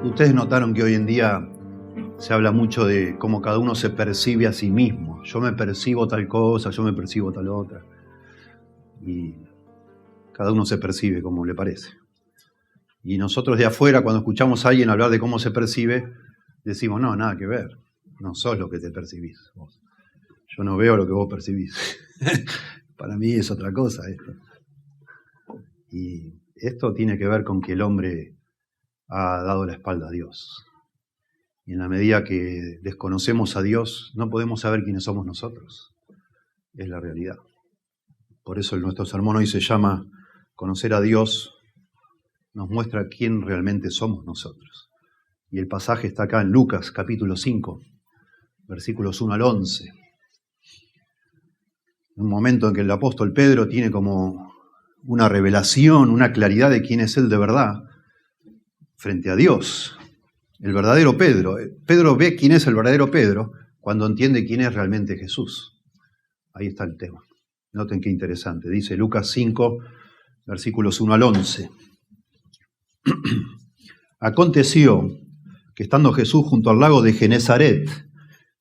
Ustedes notaron que hoy en día se habla mucho de cómo cada uno se percibe a sí mismo. Yo me percibo tal cosa, yo me percibo tal otra. Y cada uno se percibe como le parece. Y nosotros de afuera, cuando escuchamos a alguien hablar de cómo se percibe, decimos, no, nada que ver. No sos lo que te percibís vos. Yo no veo lo que vos percibís. Para mí es otra cosa esto. Y esto tiene que ver con que el hombre ha dado la espalda a Dios. Y en la medida que desconocemos a Dios, no podemos saber quiénes somos nosotros. Es la realidad. Por eso nuestro sermón hoy se llama Conocer a Dios, nos muestra quién realmente somos nosotros. Y el pasaje está acá en Lucas, capítulo 5, versículos 1 al 11. Un momento en que el apóstol Pedro tiene como una revelación, una claridad de quién es él de verdad frente a Dios. El verdadero Pedro. Pedro ve quién es el verdadero Pedro cuando entiende quién es realmente Jesús. Ahí está el tema. Noten qué interesante. Dice Lucas 5, versículos 1 al 11. Aconteció que estando Jesús junto al lago de Genezaret,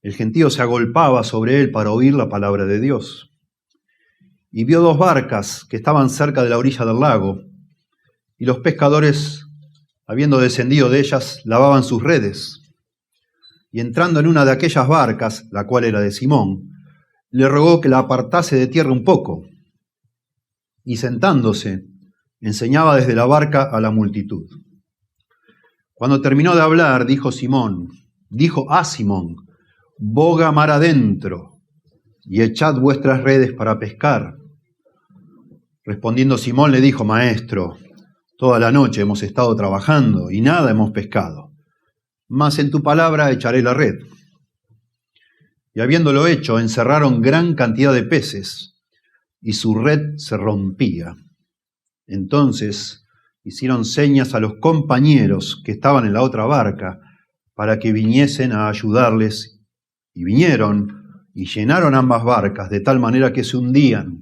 el gentío se agolpaba sobre él para oír la palabra de Dios. Y vio dos barcas que estaban cerca de la orilla del lago, y los pescadores, habiendo descendido de ellas, lavaban sus redes. Y entrando en una de aquellas barcas, la cual era de Simón, le rogó que la apartase de tierra un poco. Y sentándose, enseñaba desde la barca a la multitud. Cuando terminó de hablar, dijo a Simón, boga mar adentro y echad vuestras redes para pescar. Respondiendo Simón le dijo, Maestro, toda la noche hemos estado trabajando y nada hemos pescado, mas en tu palabra echaré la red. Y habiéndolo hecho, encerraron gran cantidad de peces y su red se rompía. Entonces hicieron señas a los compañeros que estaban en la otra barca para que viniesen a ayudarles, y vinieron y llenaron ambas barcas de tal manera que se hundían.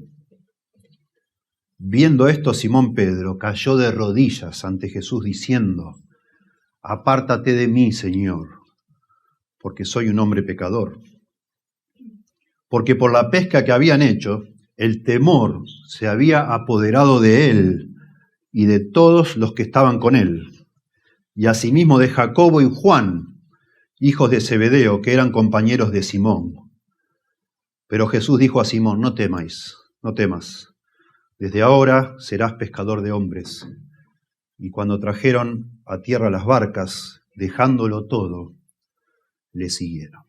Viendo esto, Simón Pedro cayó de rodillas ante Jesús diciendo, apártate de mí, Señor, porque soy un hombre pecador. Porque por la pesca que habían hecho, el temor se había apoderado de él y de todos los que estaban con él, y asimismo de Jacobo y Juan, hijos de Zebedeo, que eran compañeros de Simón. Pero Jesús dijo a Simón, no temas, desde ahora serás pescador de hombres. Y cuando trajeron a tierra las barcas, dejándolo todo, le siguieron.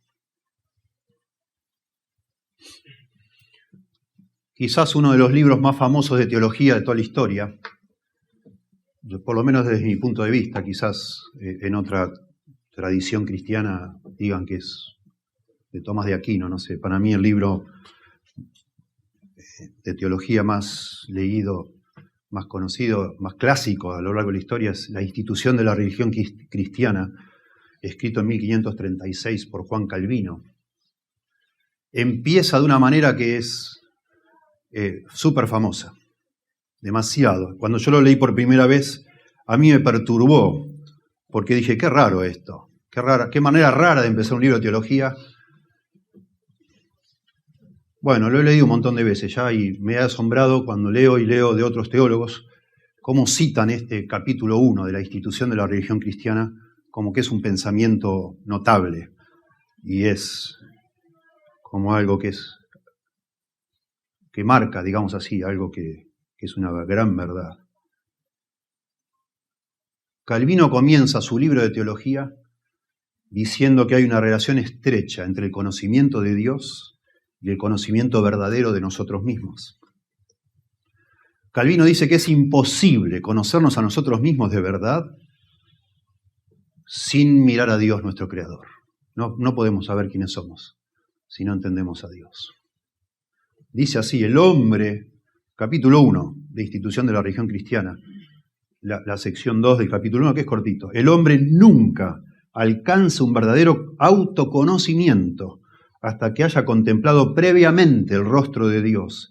Quizás uno de los libros más famosos de teología de toda la historia, por lo menos desde mi punto de vista, quizás en otra tradición cristiana digan que es de Tomás de Aquino, no sé, para mí el libro de teología más leído, más conocido, más clásico a lo largo de la historia es La institución de la religión cristiana, escrito en 1536 por Juan Calvino. Empieza de una manera que es súper famosa, demasiado. Cuando yo lo leí por primera vez, a mí me perturbó, porque dije, qué raro esto, qué manera rara de empezar un libro de teología. Bueno, lo he leído un montón de veces ya y me ha asombrado cuando leo de otros teólogos cómo citan este capítulo 1 de la institución de la religión cristiana como que es un pensamiento notable y es como algo que marca, digamos así, algo que es una gran verdad. Calvino comienza su libro de teología diciendo que hay una relación estrecha entre el conocimiento de Dios y el conocimiento verdadero de nosotros mismos. Calvino dice que es imposible conocernos a nosotros mismos de verdad sin mirar a Dios, nuestro Creador. No podemos saber quiénes somos si no entendemos a Dios. Dice así, el hombre, capítulo 1 de Institución de la Religión Cristiana, la sección 2 del capítulo 1, que es cortito. El hombre nunca alcanza un verdadero autoconocimiento hasta que haya contemplado previamente el rostro de Dios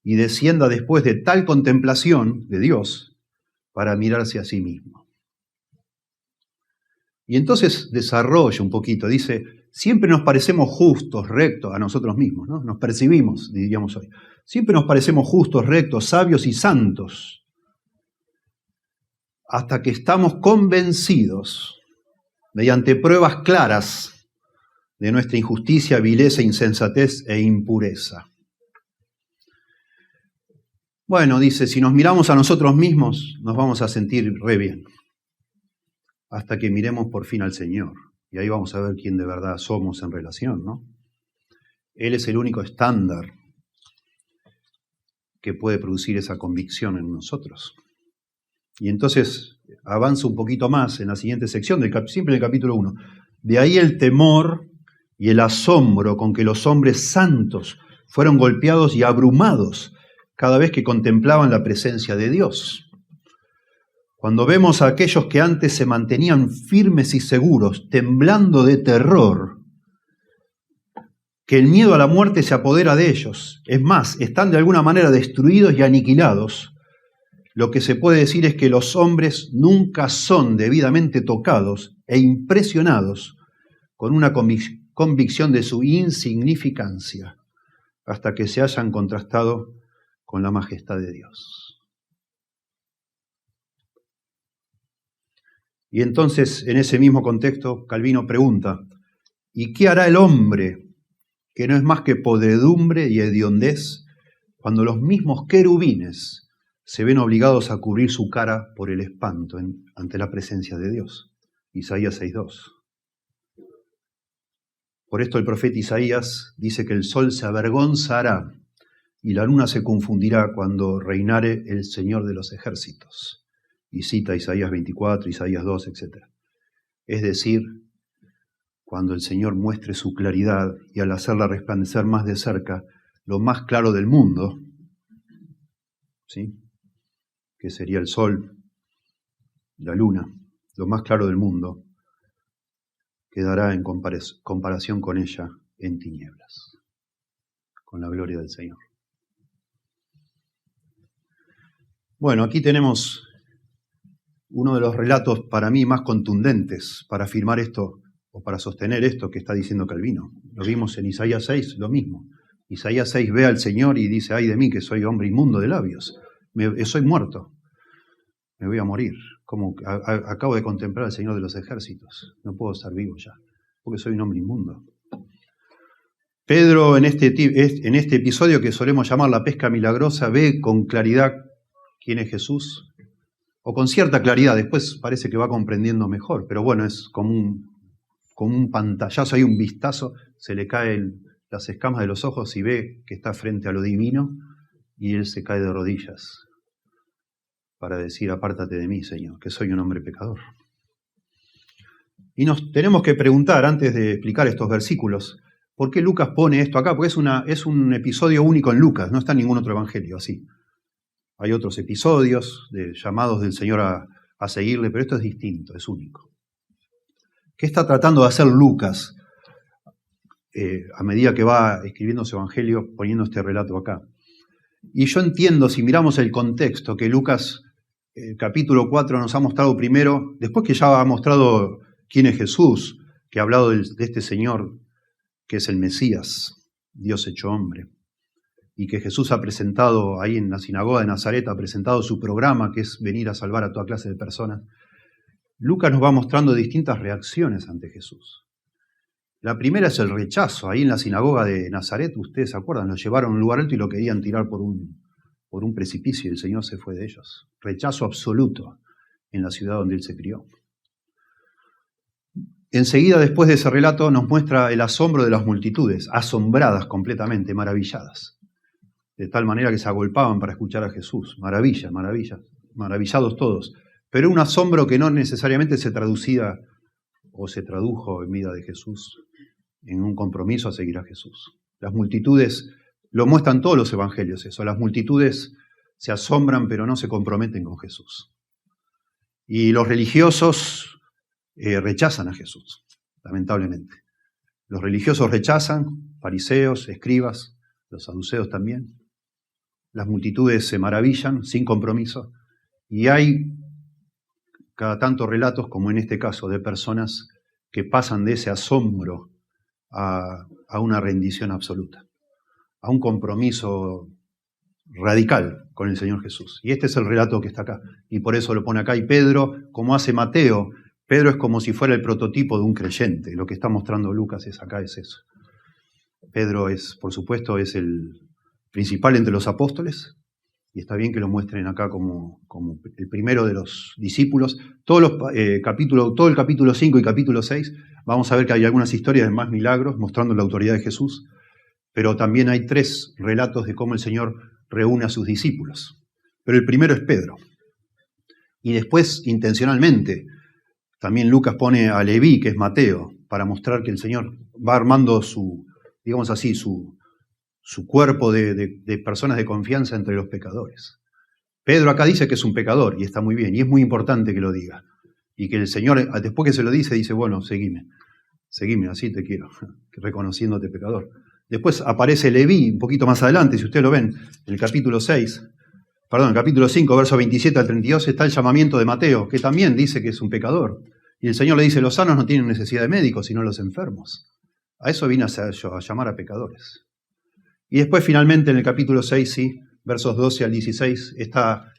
y descienda después de tal contemplación de Dios para mirarse a sí mismo. Y entonces desarrolla un poquito, dice, siempre nos parecemos justos, rectos a nosotros mismos, ¿no? Nos percibimos, diríamos hoy. Siempre nos parecemos justos, rectos, sabios y santos, hasta que estamos convencidos, mediante pruebas claras, de nuestra injusticia, vileza, insensatez e impureza. Bueno, dice, si nos miramos a nosotros mismos, nos vamos a sentir re bien, hasta que miremos por fin al Señor. Y ahí vamos a ver quién de verdad somos en relación, ¿no? Él es el único estándar que puede producir esa convicción en nosotros. Y entonces avanza un poquito más en la siguiente sección, siempre en el capítulo 1. De ahí el temor y el asombro con que los hombres santos fueron golpeados y abrumados cada vez que contemplaban la presencia de Dios. Cuando vemos a aquellos que antes se mantenían firmes y seguros, temblando de terror, que el miedo a la muerte se apodera de ellos, es más, están de alguna manera destruidos y aniquilados, lo que se puede decir es que los hombres nunca son debidamente tocados e impresionados con una convicción de su insignificancia, hasta que se hayan contrastado con la majestad de Dios. Y entonces, en ese mismo contexto, Calvino pregunta, ¿y qué hará el hombre, que no es más que podredumbre y hediondez, cuando los mismos querubines se ven obligados a cubrir su cara por el espanto ante la presencia de Dios? Isaías 6:2. Por esto el profeta Isaías dice que el sol se avergonzará y la luna se confundirá cuando reinare el Señor de los ejércitos. Y cita Isaías 24, Isaías 2, etc. Es decir, cuando el Señor muestre su claridad y al hacerla resplandecer más de cerca, lo más claro del mundo, ¿sí?, que sería el sol, la luna, lo más claro del mundo, quedará en comparación con ella en tinieblas, con la gloria del Señor. Bueno, aquí tenemos uno de los relatos para mí más contundentes para afirmar esto o para sostener esto que está diciendo Calvino. Lo vimos en Isaías 6, lo mismo. Isaías 6 ve al Señor y dice, ay de mí que soy hombre inmundo de labios, soy muerto, me voy a morir. Como acabo de contemplar al Señor de los ejércitos, no puedo estar vivo ya, porque soy un hombre inmundo. Pedro en este episodio que solemos llamar la pesca milagrosa ve con claridad quién es Jesús, o con cierta claridad, después parece que va comprendiendo mejor, pero bueno, es como un pantallazo, hay un vistazo, se le caen las escamas de los ojos y ve que está frente a lo divino y él se cae de rodillas para decir, apártate de mí, Señor, que soy un hombre pecador. Y nos tenemos que preguntar, antes de explicar estos versículos, ¿por qué Lucas pone esto acá? Porque es un episodio único en Lucas, no está en ningún otro evangelio así. Hay otros episodios de llamados del Señor a seguirle, pero esto es distinto, es único. ¿Qué está tratando de hacer Lucas a medida que va escribiendo su evangelio, poniendo este relato acá? Y yo entiendo, si miramos el contexto, que Lucas, capítulo 4, nos ha mostrado primero, después que ya ha mostrado quién es Jesús, que ha hablado de este Señor que es el Mesías, Dios hecho hombre, y que Jesús ha presentado ahí en la sinagoga de Nazaret, ha presentado su programa, que es venir a salvar a toda clase de personas. Lucas nos va mostrando distintas reacciones ante Jesús. La primera es el rechazo. Ahí en la sinagoga de Nazaret, ustedes se acuerdan, lo llevaron a un lugar alto y lo querían tirar por un precipicio y el Señor se fue de ellos. Rechazo absoluto en la ciudad donde Él se crió. Enseguida, después de ese relato, nos muestra el asombro de las multitudes, asombradas completamente, maravilladas, de tal manera que se agolpaban para escuchar a Jesús. Maravilla, maravilla, maravillados todos. Pero un asombro que no necesariamente se traducía o se tradujo en vida de Jesús en un compromiso a seguir a Jesús. Las multitudes, lo muestran todos los evangelios eso, las multitudes se asombran pero no se comprometen con Jesús. Y los religiosos rechazan a Jesús, lamentablemente. Los religiosos rechazan, fariseos, escribas, los saduceos también. Las multitudes se maravillan sin compromiso y hay cada tanto relatos, como en este caso, de personas que pasan de ese asombro a una rendición absoluta, a un compromiso radical con el Señor Jesús. Y este es el relato que está acá, y por eso lo pone acá. Y Pedro, como hace Mateo, Pedro es como si fuera el prototipo de un creyente. Lo que está mostrando Lucas acá es eso. Pedro es, por supuesto, es el principal entre los apóstoles, y está bien que lo muestren acá como el primero de los discípulos. Todo el capítulo 5 y capítulo 6, vamos a ver que hay algunas historias de más milagros mostrando la autoridad de Jesús, pero también hay 3 relatos de cómo el Señor reúne a sus discípulos. Pero el primero es Pedro. Y después, intencionalmente, también Lucas pone a Leví, que es Mateo, para mostrar que el Señor va armando su cuerpo de personas de confianza entre los pecadores. Pedro acá dice que es un pecador, y está muy bien, y es muy importante que lo diga. Y que el Señor, después que se lo dice, bueno, seguime, así te quiero, reconociéndote pecador. Después aparece Leví, un poquito más adelante, si ustedes lo ven, en el capítulo 5, verso 27 al 32, está el llamamiento de Mateo, que también dice que es un pecador. Y el Señor le dice, los sanos no tienen necesidad de médicos, sino los enfermos. A eso vine a llamar a pecadores. Y después finalmente en el capítulo 6, sí, versos 12 al 16, está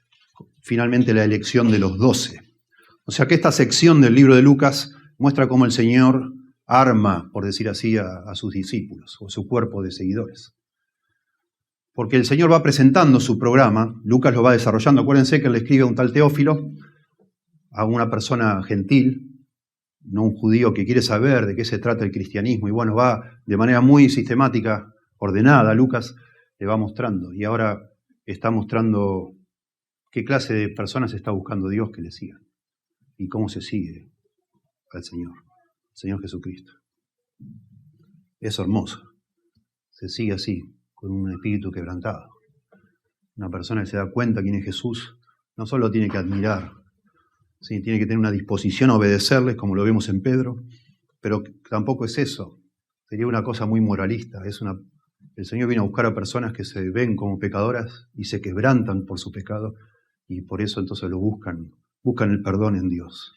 finalmente la elección de los 12. O sea que esta sección del libro de Lucas muestra cómo el Señor arma, por decir así, a sus discípulos, o su cuerpo de seguidores. Porque el Señor va presentando su programa, Lucas lo va desarrollando. Acuérdense que le escribe a un tal Teófilo, a una persona gentil, no un judío que quiere saber de qué se trata el cristianismo, y bueno, va de manera muy sistemática, ordenada, Lucas le va mostrando, y ahora está mostrando qué clase de personas está buscando Dios que le sigan, y cómo se sigue al Señor Jesucristo. Es hermoso, se sigue así, con un espíritu quebrantado. Una persona que se da cuenta quién es Jesús, no solo tiene que admirar, ¿sí? Tiene que tener una disposición a obedecerles, como lo vemos en Pedro, pero tampoco es eso, sería una cosa muy moralista. El Señor viene a buscar a personas que se ven como pecadoras y se quebrantan por su pecado, y por eso entonces lo buscan el perdón en Dios.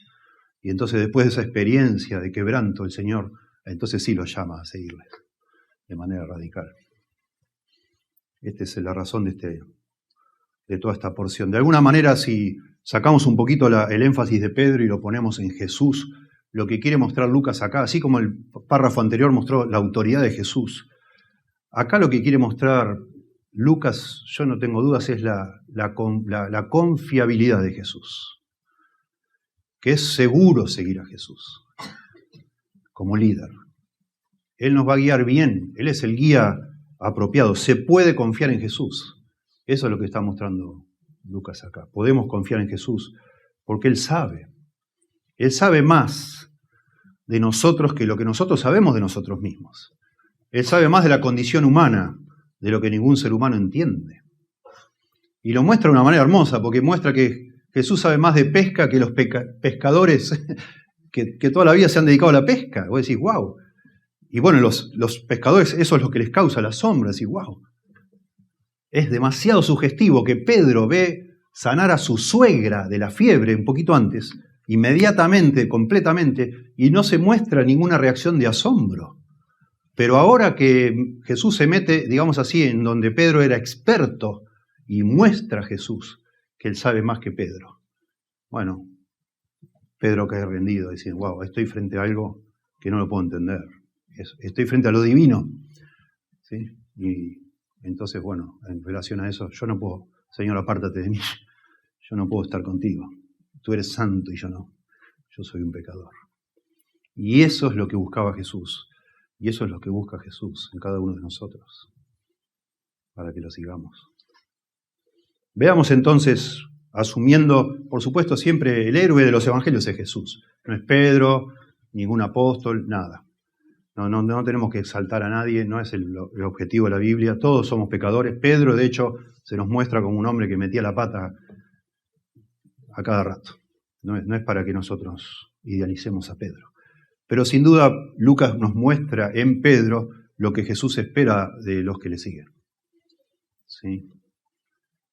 Y entonces después de esa experiencia de quebranto, el Señor entonces sí los llama a seguirles de manera radical. Esta es la razón de toda esta porción. De alguna manera, si sacamos un poquito el énfasis de Pedro y lo ponemos en Jesús, lo que quiere mostrar Lucas acá, así como el párrafo anterior mostró la autoridad de Jesús, acá lo que quiere mostrar Lucas, yo no tengo dudas, es la confiabilidad de Jesús. Que es seguro seguir a Jesús como líder. Él nos va a guiar bien, Él es el guía apropiado. Se puede confiar en Jesús. Eso es lo que está mostrando Lucas acá. Podemos confiar en Jesús porque Él sabe. Él sabe más de nosotros que lo que nosotros sabemos de nosotros mismos. Él sabe más de la condición humana, de lo que ningún ser humano entiende. Y lo muestra de una manera hermosa, porque muestra que Jesús sabe más de pesca que los pescadores que toda la vida se han dedicado a la pesca. Vos decís, wow. Y bueno, los pescadores, eso es lo que les causa la asombro. Decís, wow. Es demasiado sugestivo que Pedro ve sanar a su suegra de la fiebre un poquito antes, inmediatamente, completamente, y no se muestra ninguna reacción de asombro. Pero ahora que Jesús se mete, digamos así, en donde Pedro era experto y muestra a Jesús que él sabe más que Pedro. Bueno, Pedro cae rendido, diciendo, wow, estoy frente a algo que no lo puedo entender. Estoy frente a lo divino. ¿Sí? Y entonces, bueno, en relación a eso, yo no puedo, Señor, apártate de mí. Yo no puedo estar contigo. Tú eres santo y yo no. Yo soy un pecador. Y eso es lo que buscaba Jesús. Y eso es lo que busca Jesús en cada uno de nosotros, para que lo sigamos. Veamos entonces, asumiendo, por supuesto, siempre el héroe de los evangelios es Jesús. No es Pedro, ningún apóstol, nada. No tenemos que exaltar a nadie, no es el objetivo de la Biblia. Todos somos pecadores. Pedro, de hecho, se nos muestra como un hombre que metía la pata a cada rato. No es para que nosotros idealicemos a Pedro. Pero sin duda, Lucas nos muestra en Pedro lo que Jesús espera de los que le siguen. ¿Sí?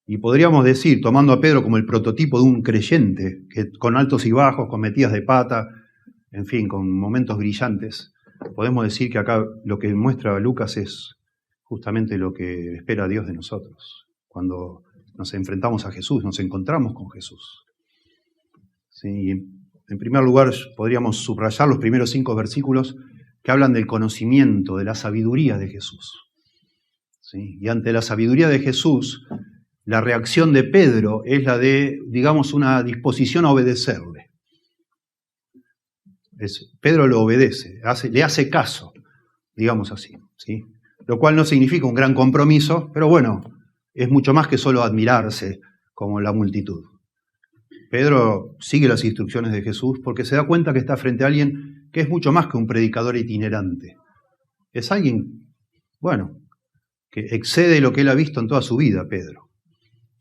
Y podríamos decir, tomando a Pedro como el prototipo de un creyente, que con altos y bajos, con metidas de pata, en fin, con momentos brillantes, podemos decir que acá lo que muestra Lucas es justamente lo que espera Dios de nosotros. Cuando nos enfrentamos a Jesús, nos encontramos con Jesús. Sí, en primer lugar, podríamos subrayar los primeros 5 versículos que hablan del conocimiento, de la sabiduría de Jesús. ¿Sí? Y ante la sabiduría de Jesús, la reacción de Pedro es la de, digamos, una disposición a obedecerle. Pedro lo obedece, le hace caso, digamos así, ¿sí? Lo cual no significa un gran compromiso, pero bueno, es mucho más que solo admirarse como la multitud. Pedro sigue las instrucciones de Jesús porque se da cuenta que está frente a alguien que es mucho más que un predicador itinerante. Es alguien, bueno, que excede lo que él ha visto en toda su vida, Pedro.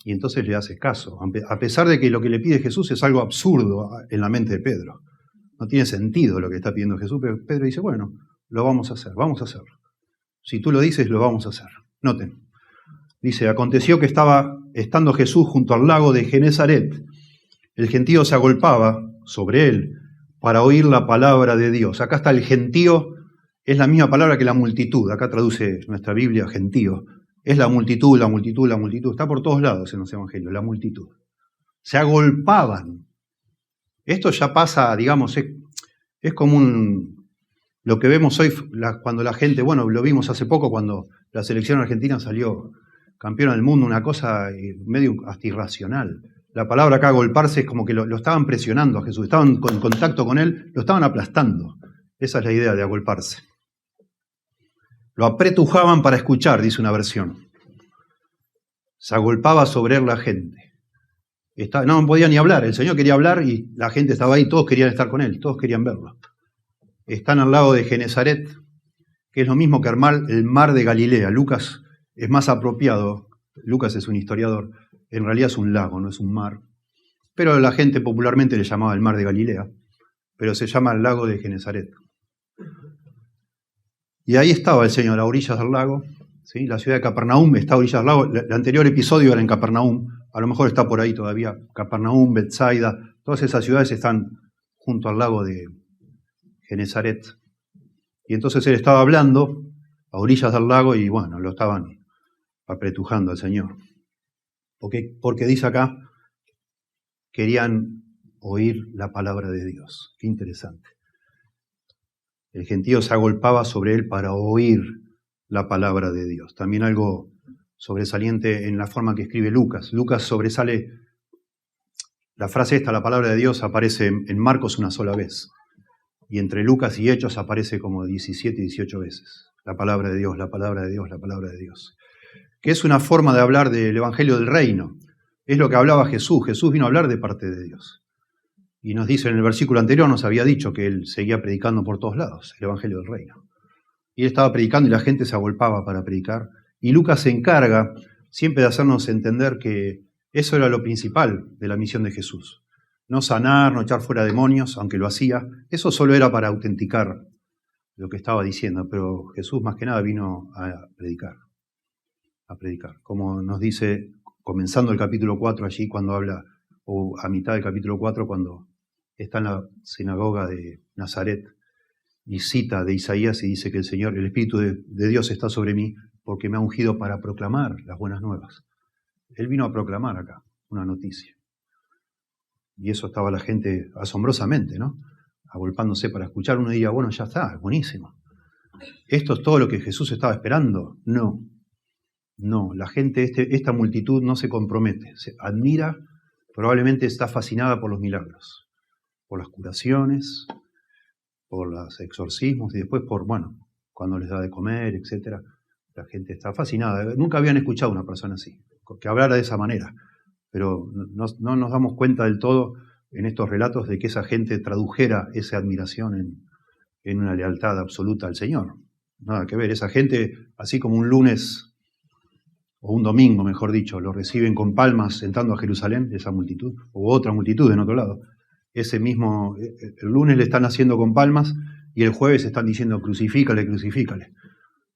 Y entonces le hace caso, a pesar de que lo que le pide Jesús es algo absurdo en la mente de Pedro. No tiene sentido lo que está pidiendo Jesús, pero Pedro dice, bueno, lo vamos a hacer, vamos a hacerlo. Si tú lo dices, lo vamos a hacer. Noten, dice, aconteció que estando Jesús junto al lago de Genesaret, el gentío se agolpaba sobre él para oír la palabra de Dios. Acá está el gentío, es la misma palabra que la multitud. Acá traduce nuestra Biblia gentío. Es la multitud, la multitud, la multitud. Está por todos lados en los evangelios, la multitud. Se agolpaban. Esto ya pasa, digamos, es como lo que vemos hoy cuando la gente, bueno, lo vimos hace poco cuando la selección argentina salió campeona del mundo, una cosa medio hasta irracional. La palabra acá, agolparse, es como que lo estaban presionando a Jesús, estaban en contacto con él, lo estaban aplastando. Esa es la idea de agolparse. Lo apretujaban para escuchar, dice una versión. Se agolpaba sobre él la gente. No podía ni hablar, el Señor quería hablar y la gente estaba ahí, todos querían estar con él, todos querían verlo. Están al lado de Genesaret, que es lo mismo que el mar de Galilea. Lucas es más apropiado, Lucas es un historiador, en realidad es un lago, no es un mar. Pero la gente popularmente le llamaba el mar de Galilea, pero se llama el lago de Genesaret. Y ahí estaba el Señor, a orillas del lago. ¿Sí? La ciudad de Capernaum está a orillas del lago. El anterior episodio era en Capernaum, a lo mejor está por ahí todavía. Capernaum, Betsaida, todas esas ciudades están junto al lago de Genesaret. Y entonces él estaba hablando a orillas del lago y bueno, lo estaban apretujando al Señor. Porque dice acá, querían oír la palabra de Dios. Qué interesante. El gentío se agolpaba sobre él para oír la palabra de Dios. También algo sobresaliente en la forma que escribe Lucas. Lucas sobresale, la frase esta, la palabra de Dios, aparece en Marcos una sola vez. Y entre Lucas y Hechos aparece como 17, 18 veces. La palabra de Dios, la palabra de Dios, la palabra de Dios. Que es una forma de hablar del Evangelio del Reino. Es lo que hablaba Jesús. Jesús vino a hablar de parte de Dios. Y nos dice en el versículo anterior, nos había dicho que él seguía predicando por todos lados, el Evangelio del Reino. Y él estaba predicando y la gente se agolpaba para predicar. Y Lucas se encarga siempre de hacernos entender que eso era lo principal de la misión de Jesús. No sanar, no echar fuera demonios, aunque lo hacía. Eso solo era para autenticar lo que estaba diciendo. Pero Jesús más que nada vino a predicar. A predicar. Como nos dice, comenzando el capítulo 4 allí, cuando habla, o a mitad del capítulo 4, cuando está en la sinagoga de Nazaret, y cita de Isaías y dice que el Espíritu de Dios está sobre mí porque me ha ungido para proclamar las buenas nuevas. Él vino a proclamar acá una noticia. Y eso estaba la gente asombrosamente, ¿no? Agolpándose para escuchar. Uno diría, bueno, ya está, buenísimo. ¿Esto es todo lo que Jesús estaba esperando? No. No, la gente, esta multitud no se compromete. Se admira, probablemente está fascinada por los milagros, por las curaciones, por los exorcismos y después cuando les da de comer, etc. La gente está fascinada. Nunca habían escuchado a una persona así, que hablara de esa manera. Pero no nos damos cuenta del todo en estos relatos de que esa gente tradujera esa admiración en una lealtad absoluta al Señor. Nada que ver. Esa gente, así como un lunes o un domingo, mejor dicho, lo reciben con palmas entrando a Jerusalén, esa multitud, o otra multitud en otro lado. Ese mismo, el lunes le están haciendo con palmas y el jueves están diciendo crucifícale, crucifícale.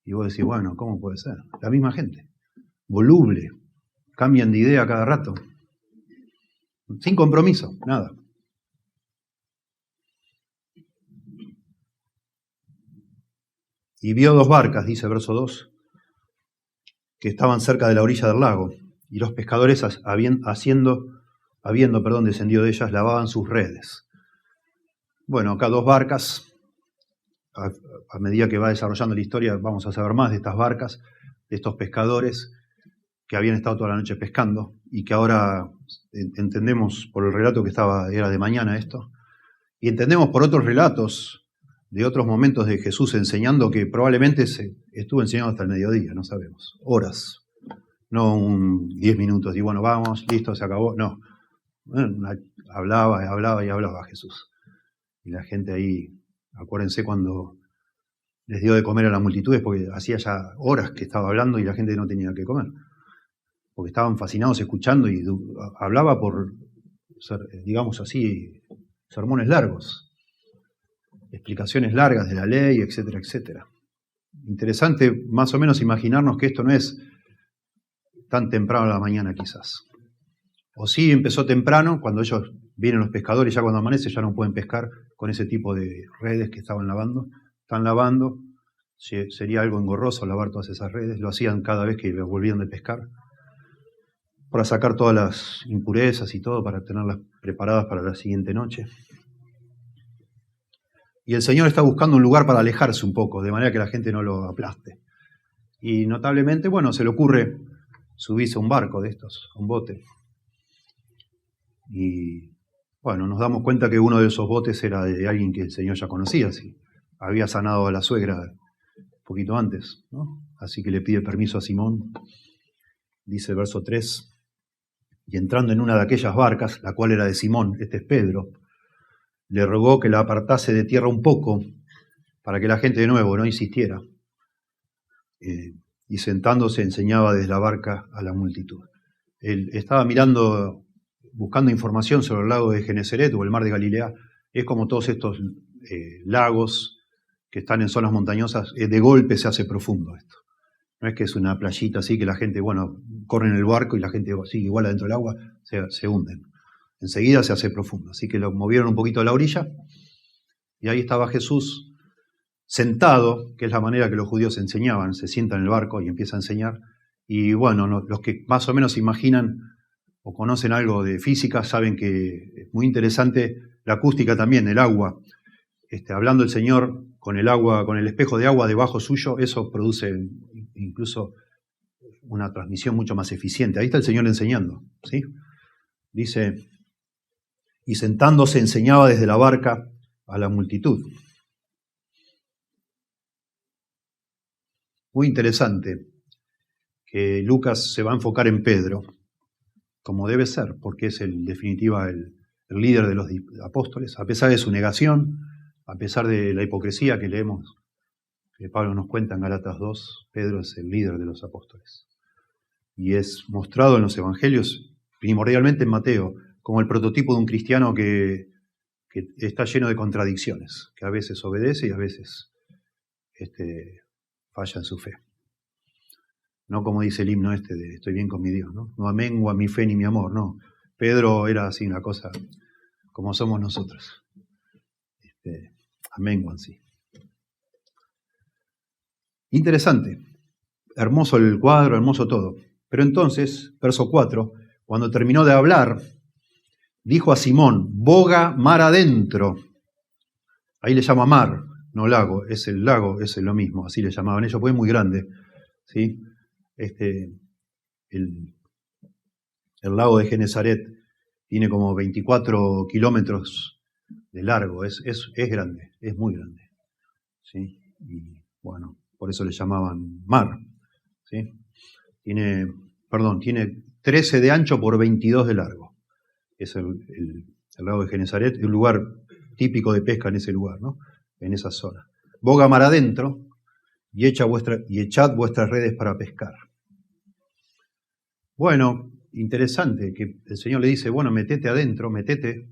Y vos decís, bueno, ¿cómo puede ser? La misma gente, voluble, cambian de idea cada rato. Sin compromiso, nada. Y vio 2 barcas, dice verso 2, que estaban cerca de la orilla del lago, y los pescadores, habiendo descendido de ellas, lavaban sus redes. Bueno, acá 2 barcas. A medida que va desarrollando la historia, vamos a saber más de estas barcas, de estos pescadores que habían estado toda la noche pescando y que ahora entendemos por el relato que era de mañana esto, y entendemos por otros relatos de otros momentos de Jesús enseñando que probablemente estuvo enseñando hasta el mediodía, no sabemos, horas, no 10 minutos y bueno, vamos, listo, se acabó, no. Hablaba Jesús. Y la gente ahí, acuérdense cuando les dio de comer a la multitud, es porque hacía ya horas que estaba hablando y la gente no tenía que comer. Porque estaban fascinados escuchando y hablaba por, digamos así, sermones largos, explicaciones largas de la ley, etcétera, etcétera. Interesante más o menos imaginarnos que esto no es tan temprano a la mañana quizás. O sí empezó temprano, cuando ellos vienen los pescadores, ya cuando amanece ya no pueden pescar con ese tipo de redes que estaban lavando. Están lavando, sería algo engorroso lavar todas esas redes, lo hacían cada vez que volvían de pescar, para sacar todas las impurezas y todo, para tenerlas preparadas para la siguiente noche. Y el Señor está buscando un lugar para alejarse un poco, de manera que la gente no lo aplaste. Y notablemente, bueno, se le ocurre subirse a un barco de estos, a un bote. Y bueno, nos damos cuenta que uno de esos botes era de alguien que el Señor ya conocía, sí. Había sanado a la suegra un poquito antes, ¿no? Así que le pide permiso a Simón. Dice el verso 3, y entrando en una de aquellas barcas, la cual era de Simón, este es Pedro, le rogó que la apartase de tierra un poco, para que la gente de nuevo no insistiera. Y sentándose enseñaba desde la barca a la multitud. Él estaba mirando, buscando información sobre el lago de Genesaret o el mar de Galilea. Es como todos estos lagos que están en zonas montañosas, de golpe se hace profundo esto. No es que es una playita así que la gente, bueno, corre en el barco y la gente sigue igual adentro del agua, se hunden. Enseguida se hace profundo. Así que lo movieron un poquito a la orilla y ahí estaba Jesús sentado, que es la manera que los judíos enseñaban, se sienta en el barco y empieza a enseñar. Y bueno, los que más o menos imaginan o conocen algo de física saben que es muy interesante la acústica también, el agua. Hablando el Señor con el agua, con el espejo de agua debajo suyo, eso produce incluso una transmisión mucho más eficiente. Ahí está el Señor enseñando, ¿sí? Dice, y sentándose enseñaba desde la barca a la multitud. Muy interesante que Lucas se va a enfocar en Pedro, como debe ser, porque es en definitiva el líder de los apóstoles, a pesar de su negación, a pesar de la hipocresía que leemos, que Pablo nos cuenta en Gálatas 2, Pedro es el líder de los apóstoles. Y es mostrado en los evangelios, primordialmente en Mateo, como el prototipo de un cristiano que está lleno de contradicciones, que a veces obedece y a veces falla en su fe. No como dice el himno de estoy bien con mi Dios, ¿no? No amengua mi fe ni mi amor, no. Pedro era así una cosa como somos nosotros. Amenguan, sí. Interesante. Hermoso el cuadro, hermoso todo. Pero entonces, verso 4, cuando terminó de hablar, dijo a Simón, boga mar adentro. Ahí le llama mar, no lago, es el lago, es lo mismo, así le llamaban ellos, porque es muy grande, ¿sí? El lago de Genesaret tiene como 24 kilómetros de largo, es grande, es muy grande, ¿sí? Y bueno, por eso le llamaban mar, ¿sí? Tiene 13 de ancho por 22 de largo. Es el lago de Genesaret, un lugar típico de pesca en ese lugar, ¿no? En esa zona. Boga mar adentro y echad vuestras redes para pescar. Bueno, interesante que el Señor le dice, bueno, metete adentro, metete.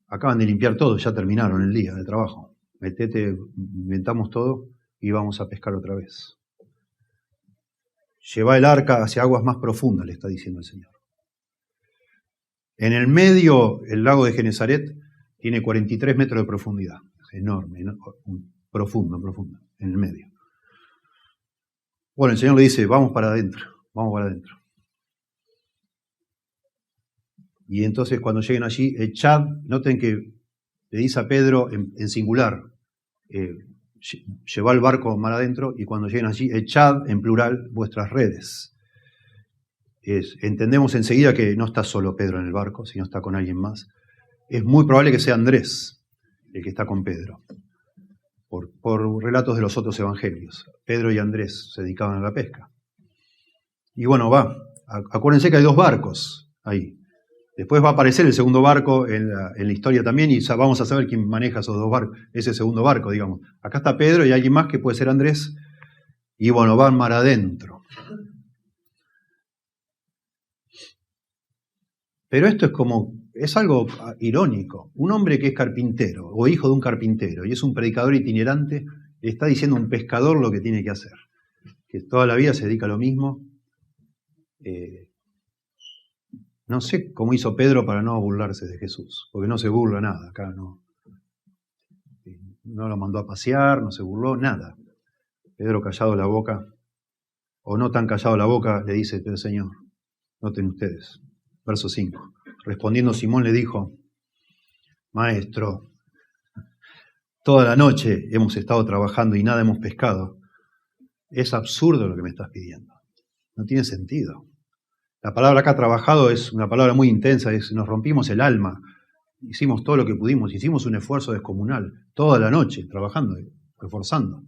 Acaban de limpiar todo, ya terminaron el día de trabajo. Metete, inventamos todo y vamos a pescar otra vez. lleva el arca hacia aguas más profundas, le está diciendo el Señor. En el medio, el lago de Genesaret tiene 43 metros de profundidad. Es enorme, profundo, en el medio. Bueno, el Señor le dice, vamos para adentro. Y entonces cuando lleguen allí, echad, noten que le dice a Pedro en singular, llevad el barco mar adentro, y cuando lleguen allí, echad en plural vuestras redes. Entendemos enseguida que no está solo Pedro en el barco, sino está con alguien más. Es muy probable que sea Andrés el que está con Pedro, por relatos de los otros evangelios. Pedro y Andrés se dedicaban a la pesca. Y bueno, acuérdense que hay 2 barcos ahí. Después va a aparecer el segundo barco en la historia también, y vamos a saber quién maneja esos 2 barcos, ese segundo barco, digamos. Acá está Pedro y alguien más que puede ser Andrés, y bueno, van mar adentro. Pero esto es algo irónico. Un hombre que es carpintero, o hijo de un carpintero, y es un predicador itinerante, le está diciendo a un pescador lo que tiene que hacer. Que toda la vida se dedica a lo mismo. No sé cómo hizo Pedro para no burlarse de Jesús, porque no se burla nada, acá no lo mandó a pasear, no se burló, nada. Pedro callado la boca, o no tan callado la boca, le dice, pero Señor, noten ustedes, verso 5, respondiendo Simón le dijo, Maestro, toda la noche hemos estado trabajando y nada hemos pescado. Es absurdo lo que me estás pidiendo, no tiene sentido. La palabra acá trabajado es una palabra muy intensa, nos rompimos el alma, hicimos todo lo que pudimos, hicimos un esfuerzo descomunal, toda la noche, trabajando, reforzando.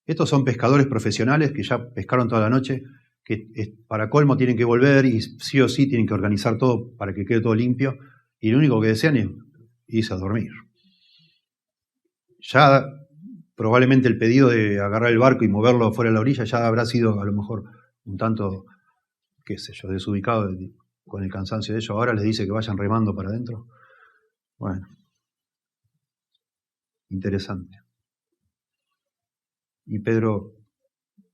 Estos son pescadores profesionales que ya pescaron toda la noche, que para colmo tienen que volver y sí o sí tienen que organizar todo para que quede todo limpio, y lo único que desean es irse a dormir. Ya probablemente el pedido de agarrar el barco y moverlo fuera de la orilla ya habrá sido a lo mejor un tanto, qué sé yo, desubicado con el cansancio de ellos. Ahora les dice que vayan remando para adentro. Bueno, interesante. Y Pedro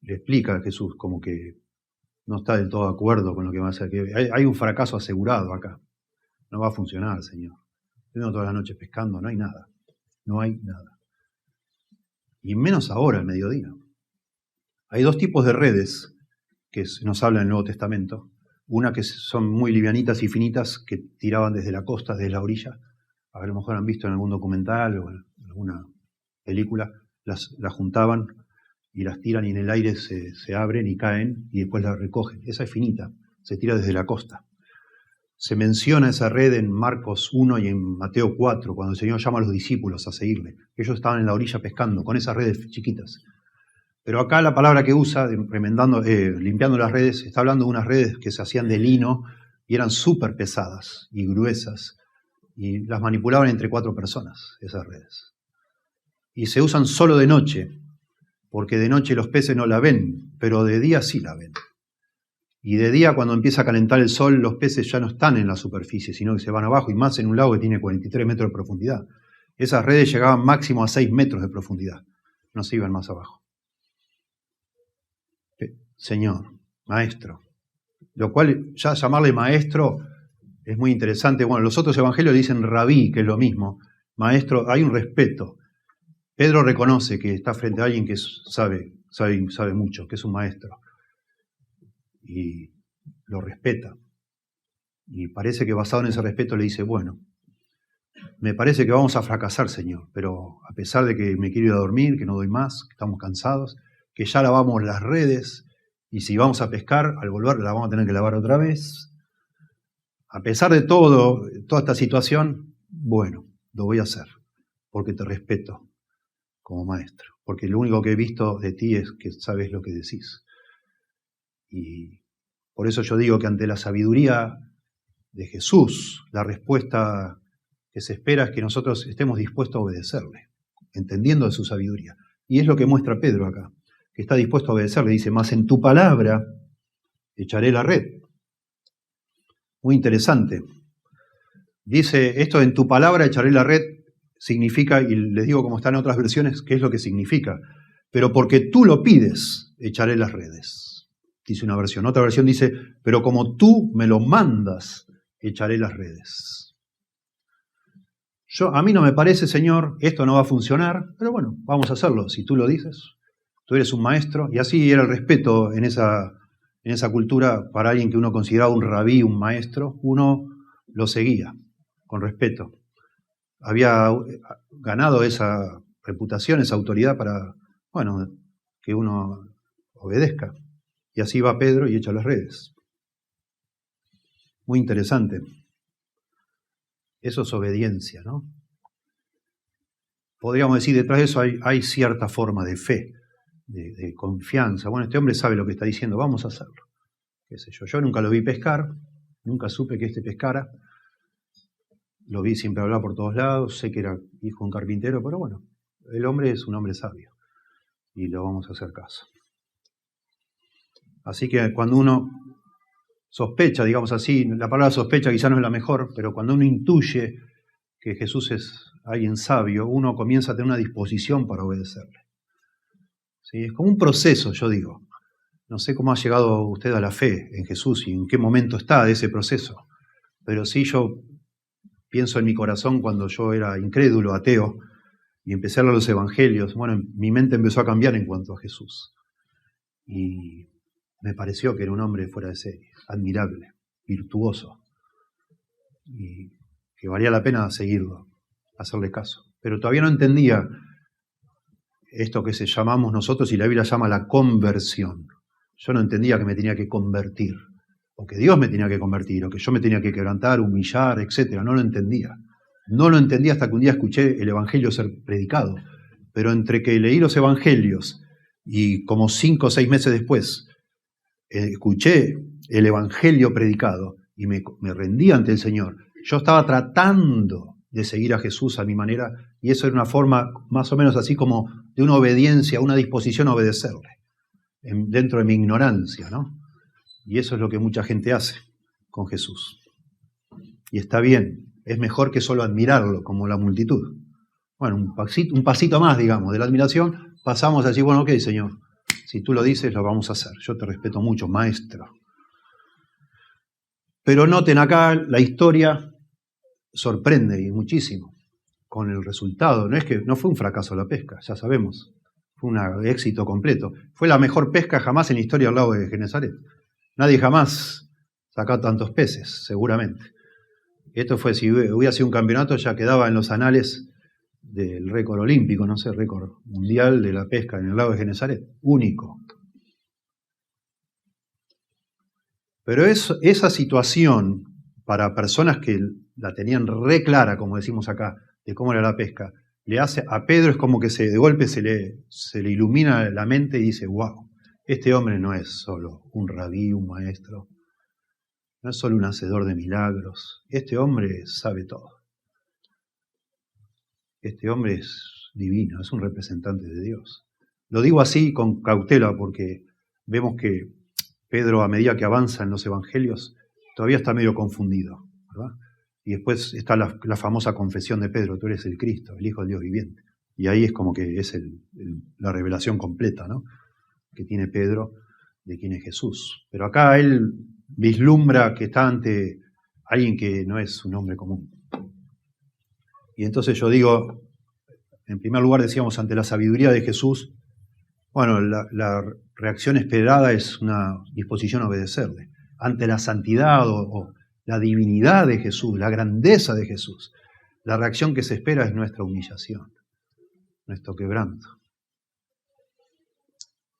le explica a Jesús como que no está del todo de acuerdo con lo que va a hacer. Que hay un fracaso asegurado acá. No va a funcionar, Señor. Tengo toda la noche pescando, no hay nada. No hay nada. Y menos ahora, al mediodía. Hay 2 tipos de redes que nos habla en el Nuevo Testamento. Una que son muy livianitas y finitas, que tiraban desde la costa, desde la orilla. A lo mejor han visto en algún documental o en alguna película. Las juntaban y las tiran y en el aire se abren y caen y después las recogen. Esa es finita, se tira desde la costa. Se menciona esa red en Marcos 1 y en Mateo 4, cuando el Señor llama a los discípulos a seguirle. Ellos estaban en la orilla pescando con esas redes chiquitas. Pero acá la palabra que usa, limpiando las redes, está hablando de unas redes que se hacían de lino y eran súper pesadas y gruesas, y las manipulaban entre 4 personas, esas redes. Y se usan solo de noche, porque de noche los peces no la ven, pero de día sí la ven. Y de día, cuando empieza a calentar el sol, los peces ya no están en la superficie, sino que se van abajo, y más en un lago que tiene 43 metros de profundidad. Esas redes llegaban máximo a 6 metros de profundidad, no se iban más abajo. Señor, maestro, lo cual ya llamarle maestro es muy interesante. Bueno, los otros evangelios le dicen rabí, que es lo mismo. Maestro, hay un respeto. Pedro reconoce que está frente a alguien que sabe mucho, que es un maestro. Y lo respeta. Y parece que basado en ese respeto le dice, bueno, me parece que vamos a fracasar, Señor, pero a pesar de que me quiero ir a dormir, que no doy más, que estamos cansados, que ya lavamos las redes, y si vamos a pescar, al volver la vamos a tener que lavar otra vez. A pesar de toda esta situación, bueno, lo voy a hacer, porque te respeto como maestro, porque lo único que he visto de ti es que sabes lo que decís. Y por eso yo digo que ante la sabiduría de Jesús, la respuesta que se espera es que nosotros estemos dispuestos a obedecerle, entendiendo de su sabiduría. Y es lo que muestra Pedro acá, que está dispuesto a obedecerle. Dice, más en tu palabra echaré la red. Muy interesante. Dice, esto en tu palabra echaré la red, significa, y les digo como está en otras versiones, qué es lo que significa. Pero porque tú lo pides, echaré las redes. dice una versión. Otra versión dice, pero como tú me lo mandas, echaré las redes. A mí no me parece, Señor, esto no va a funcionar, pero bueno, vamos a hacerlo. Si tú lo dices, tú eres un maestro. Y así era el respeto en esa cultura para alguien que uno consideraba un rabí, un maestro. Uno lo seguía con respeto. Había ganado esa reputación, esa autoridad para, bueno, que uno obedezca. Y así va Pedro y echa las redes. Muy interesante. Eso es obediencia, ¿no? Podríamos decir, detrás de eso hay cierta forma de fe, de confianza. Bueno, este hombre sabe lo que está diciendo, vamos a hacerlo. ¿Qué sé yo? Yo nunca lo vi pescar, nunca supe que este pescara. Lo vi siempre hablar por todos lados, sé que era hijo de un carpintero, pero bueno, el hombre es un hombre sabio y lo vamos a hacer caso. Así que cuando uno sospecha, digamos así, la palabra sospecha quizá no es la mejor, pero cuando uno intuye que Jesús es alguien sabio, uno comienza a tener una disposición para obedecerle. ¿Sí? Es como un proceso, yo digo. No sé cómo ha llegado usted a la fe en Jesús y en qué momento está de ese proceso, pero sí yo pienso en mi corazón cuando yo era incrédulo, ateo, y empecé a leer los evangelios. Bueno, mi mente empezó a cambiar en cuanto a Jesús. Y me pareció que era un hombre fuera de serie, admirable, virtuoso, y que valía la pena seguirlo, hacerle caso. Pero todavía no entendía esto que llamamos nosotros, y la Biblia llama la conversión. Yo no entendía que me tenía que convertir, o que Dios me tenía que convertir, o que yo me tenía que quebrantar, humillar, etc. No lo entendía. No lo entendía hasta que un día escuché el Evangelio ser predicado. Pero entre que leí los Evangelios y como 5 o 6 meses después escuché el Evangelio predicado y me rendí ante el Señor, yo estaba tratando de seguir a Jesús a mi manera, y eso era una forma más o menos así como de una obediencia, una disposición a obedecerle, dentro de mi ignorancia, ¿no? Y eso es lo que mucha gente hace con Jesús. Y está bien, es mejor que solo admirarlo como la multitud. Bueno, un pasito más, digamos, de la admiración, pasamos a decir, bueno, ok, Señor, si tú lo dices, lo vamos a hacer. Yo te respeto mucho, maestro. Pero noten acá, la historia sorprende y muchísimo con el resultado. No fue un fracaso la pesca, ya sabemos. Fue un éxito completo. Fue la mejor pesca jamás en la historia al lago de Genesaret. Nadie jamás sacó tantos peces, seguramente. Esto fue, si hubiera sido un campeonato, ya quedaba en los anales del récord olímpico, no sé, récord mundial de la pesca en el lago de Genesaret. Único. Pero esa situación, para personas que la tenían re clara, como decimos acá, de cómo era la pesca, le hace a Pedro, es como que de golpe se le ilumina la mente y dice, wow, este hombre no es solo un rabí, un maestro, no es solo un hacedor de milagros, este hombre sabe todo. Este hombre es divino, es un representante de Dios. Lo digo así con cautela porque vemos que Pedro, a medida que avanza en los evangelios, todavía está medio confundido, ¿verdad? Y después está la famosa confesión de Pedro, tú eres el Cristo, el Hijo del Dios viviente. Y ahí es como que es la revelación completa, ¿no?, que tiene Pedro de quién es Jesús. Pero acá él vislumbra que está ante alguien que no es un hombre común. Y entonces yo digo, en primer lugar decíamos, ante la sabiduría de Jesús, bueno, la reacción esperada es una disposición a obedecerle. Ante la santidad o la divinidad de Jesús, la grandeza de Jesús, la reacción que se espera es nuestra humillación, nuestro quebranto.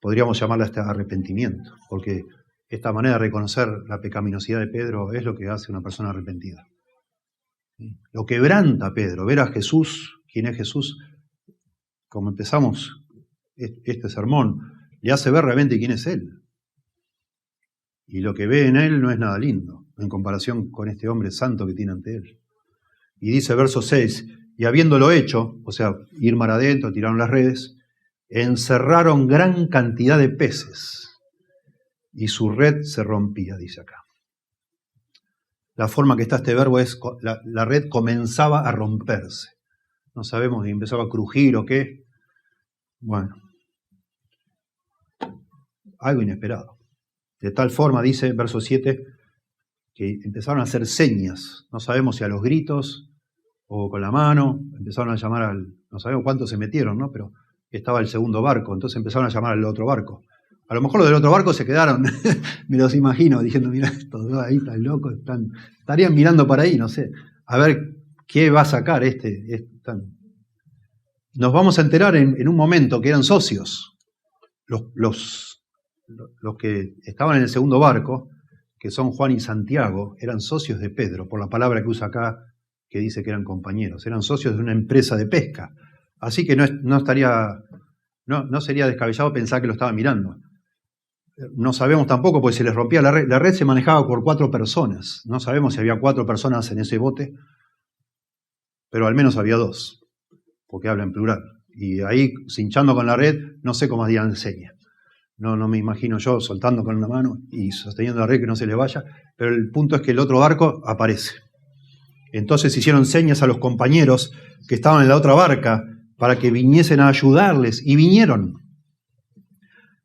Podríamos llamarla hasta arrepentimiento, porque esta manera de reconocer la pecaminosidad de Pedro es lo que hace una persona arrepentida. Lo quebranta a Pedro, ver a Jesús, quién es Jesús, como empezamos este sermón, le hace ver realmente quién es Él. Y lo que ve en Él no es nada lindo, en comparación con este hombre santo que tiene ante Él. Y dice verso 6, y habiéndolo hecho, o sea, ir mar adentro, tiraron las redes, encerraron gran cantidad de peces, y su red se rompía, dice acá. La forma que está este verbo es, la red comenzaba a romperse. No sabemos si empezaba a crujir o qué. Bueno, algo inesperado. De tal forma, dice verso 7, que empezaron a hacer señas. No sabemos si a los gritos o con la mano. Empezaron a llamar no sabemos cuántos se metieron, ¿no? Pero estaba el segundo barco, entonces empezaron a llamar al otro barco. A lo mejor los del otro barco se quedaron, me los imagino, diciendo, mira, estos dos ahí están locos, estarían mirando para ahí, no sé, a ver qué va a sacar Nos vamos a enterar en un momento que eran socios, los que estaban en el segundo barco, que son Juan y Santiago, eran socios de Pedro, por la palabra que usa acá, que dice que eran compañeros, eran socios de una empresa de pesca. Así que no sería descabellado pensar que lo estaba mirando. No sabemos tampoco, porque se les rompía la red. La red se manejaba por 4 personas. No sabemos si había 4 personas en ese bote, pero al menos había 2, porque habla en plural. Y ahí, cinchando con la red, no sé cómo hacían señas. No me imagino yo soltando con una mano y sosteniendo la red que no se le vaya, pero el punto es que el otro barco aparece. Entonces hicieron señas a los compañeros que estaban en la otra barca para que viniesen a ayudarles, y vinieron.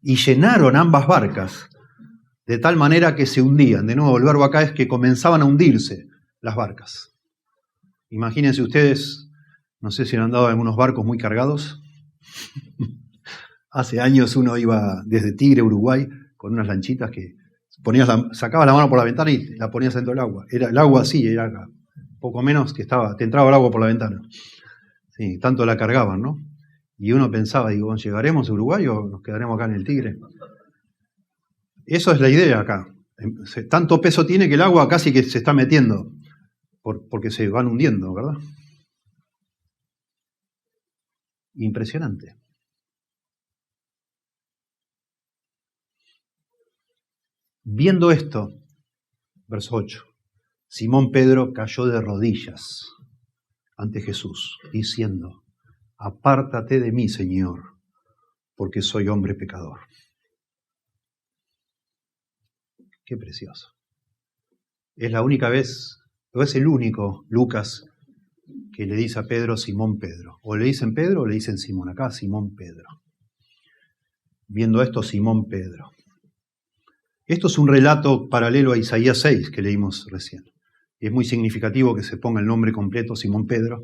Y llenaron ambas barcas, de tal manera que se hundían. De nuevo, el verbo acá es que comenzaban a hundirse las barcas. Imagínense ustedes, no sé si han andado en unos barcos muy cargados. Hace años uno iba desde Tigre, Uruguay, con unas lanchitas que sacabas la mano por la ventana y la ponías dentro del agua. El agua así, era poco menos que te entraba el agua por la ventana. Sí, tanto la cargaban, ¿no? Y uno pensaba, digo, ¿llegaremos a Uruguay o nos quedaremos acá en el Tigre? Eso es la idea acá. Tanto peso tiene que el agua casi que se está metiendo, porque se van hundiendo, ¿verdad? Impresionante. Viendo esto, verso 8, Simón Pedro cayó de rodillas ante Jesús, diciendo, apártate de mí, Señor, porque soy hombre pecador. Qué precioso. Es la única vez, o es el único, Lucas, que le dice a Pedro, Simón Pedro. O le dicen Pedro o le dicen Simón. Acá, Simón Pedro. Viendo esto, Simón Pedro. Esto es un relato paralelo a Isaías 6 que leímos recién. Y es muy significativo que se ponga el nombre completo, Simón Pedro.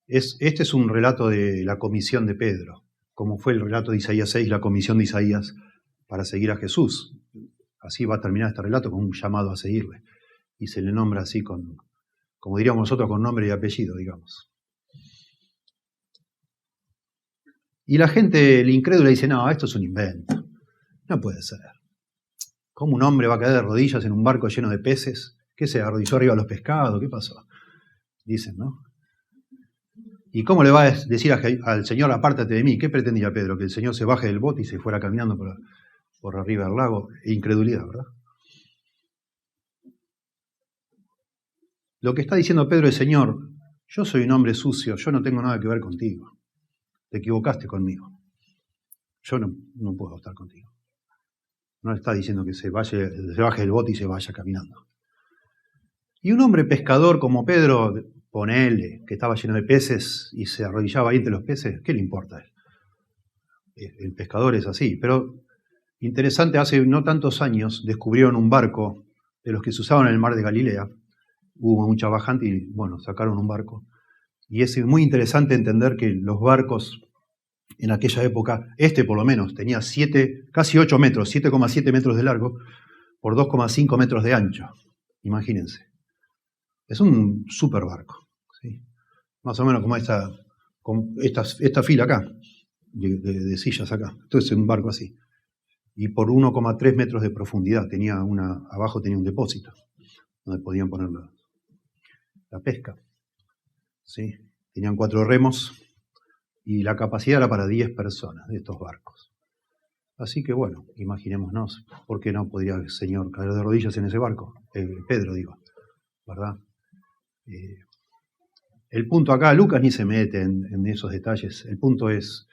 Este es un relato de la comisión de Pedro, como fue el relato de Isaías 6, la comisión de Isaías para seguir a Jesús. Así va a terminar este relato con un llamado a seguirle. Y se le nombra así como diríamos nosotros, con nombre y apellido, digamos. Y la gente, el incrédulo, dice, no, esto es un invento. No puede ser. ¿Cómo un hombre va a caer de rodillas en un barco lleno de peces? ¿Qué se arrodilló arriba de los pescados? ¿Qué pasó? Dicen, ¿no? ¿Y cómo le va a decir al Señor, apártate de mí? ¿Qué pretendía Pedro? ¿Que el Señor se baje del bote y se fuera caminando por arriba del lago? Incredulidad, ¿verdad? Lo que está diciendo Pedro es, Señor, yo soy un hombre sucio, yo no tengo nada que ver contigo. Te equivocaste conmigo. Yo no puedo estar contigo. No le está diciendo que se baje del bote y se vaya caminando. Y un hombre pescador como Pedro, ponele, que estaba lleno de peces y se arrodillaba ahí entre los peces, ¿qué le importa a él? El pescador es así. Pero interesante, hace no tantos años descubrieron un barco de los que se usaban en el mar de Galilea. Hubo mucha bajante y, bueno, sacaron un barco. Y es muy interesante entender que los barcos en aquella época, por lo menos, tenía casi 8 metros, 7,7 metros de largo por 2,5 metros de ancho. Imagínense. Es un super barco, ¿sí? Más o menos como esta fila acá, de sillas acá. Entonces un barco así. Y por 1,3 metros de profundidad, abajo tenía un depósito donde podían poner la pesca. ¿Sí? Tenían 4 remos y la capacidad era para 10 personas de estos barcos. Así que bueno, imaginémonos, ¿por qué no podría el Señor caer de rodillas en ese barco? Pedro, digo, ¿verdad? El punto acá, Lucas ni se mete en esos detalles. El punto es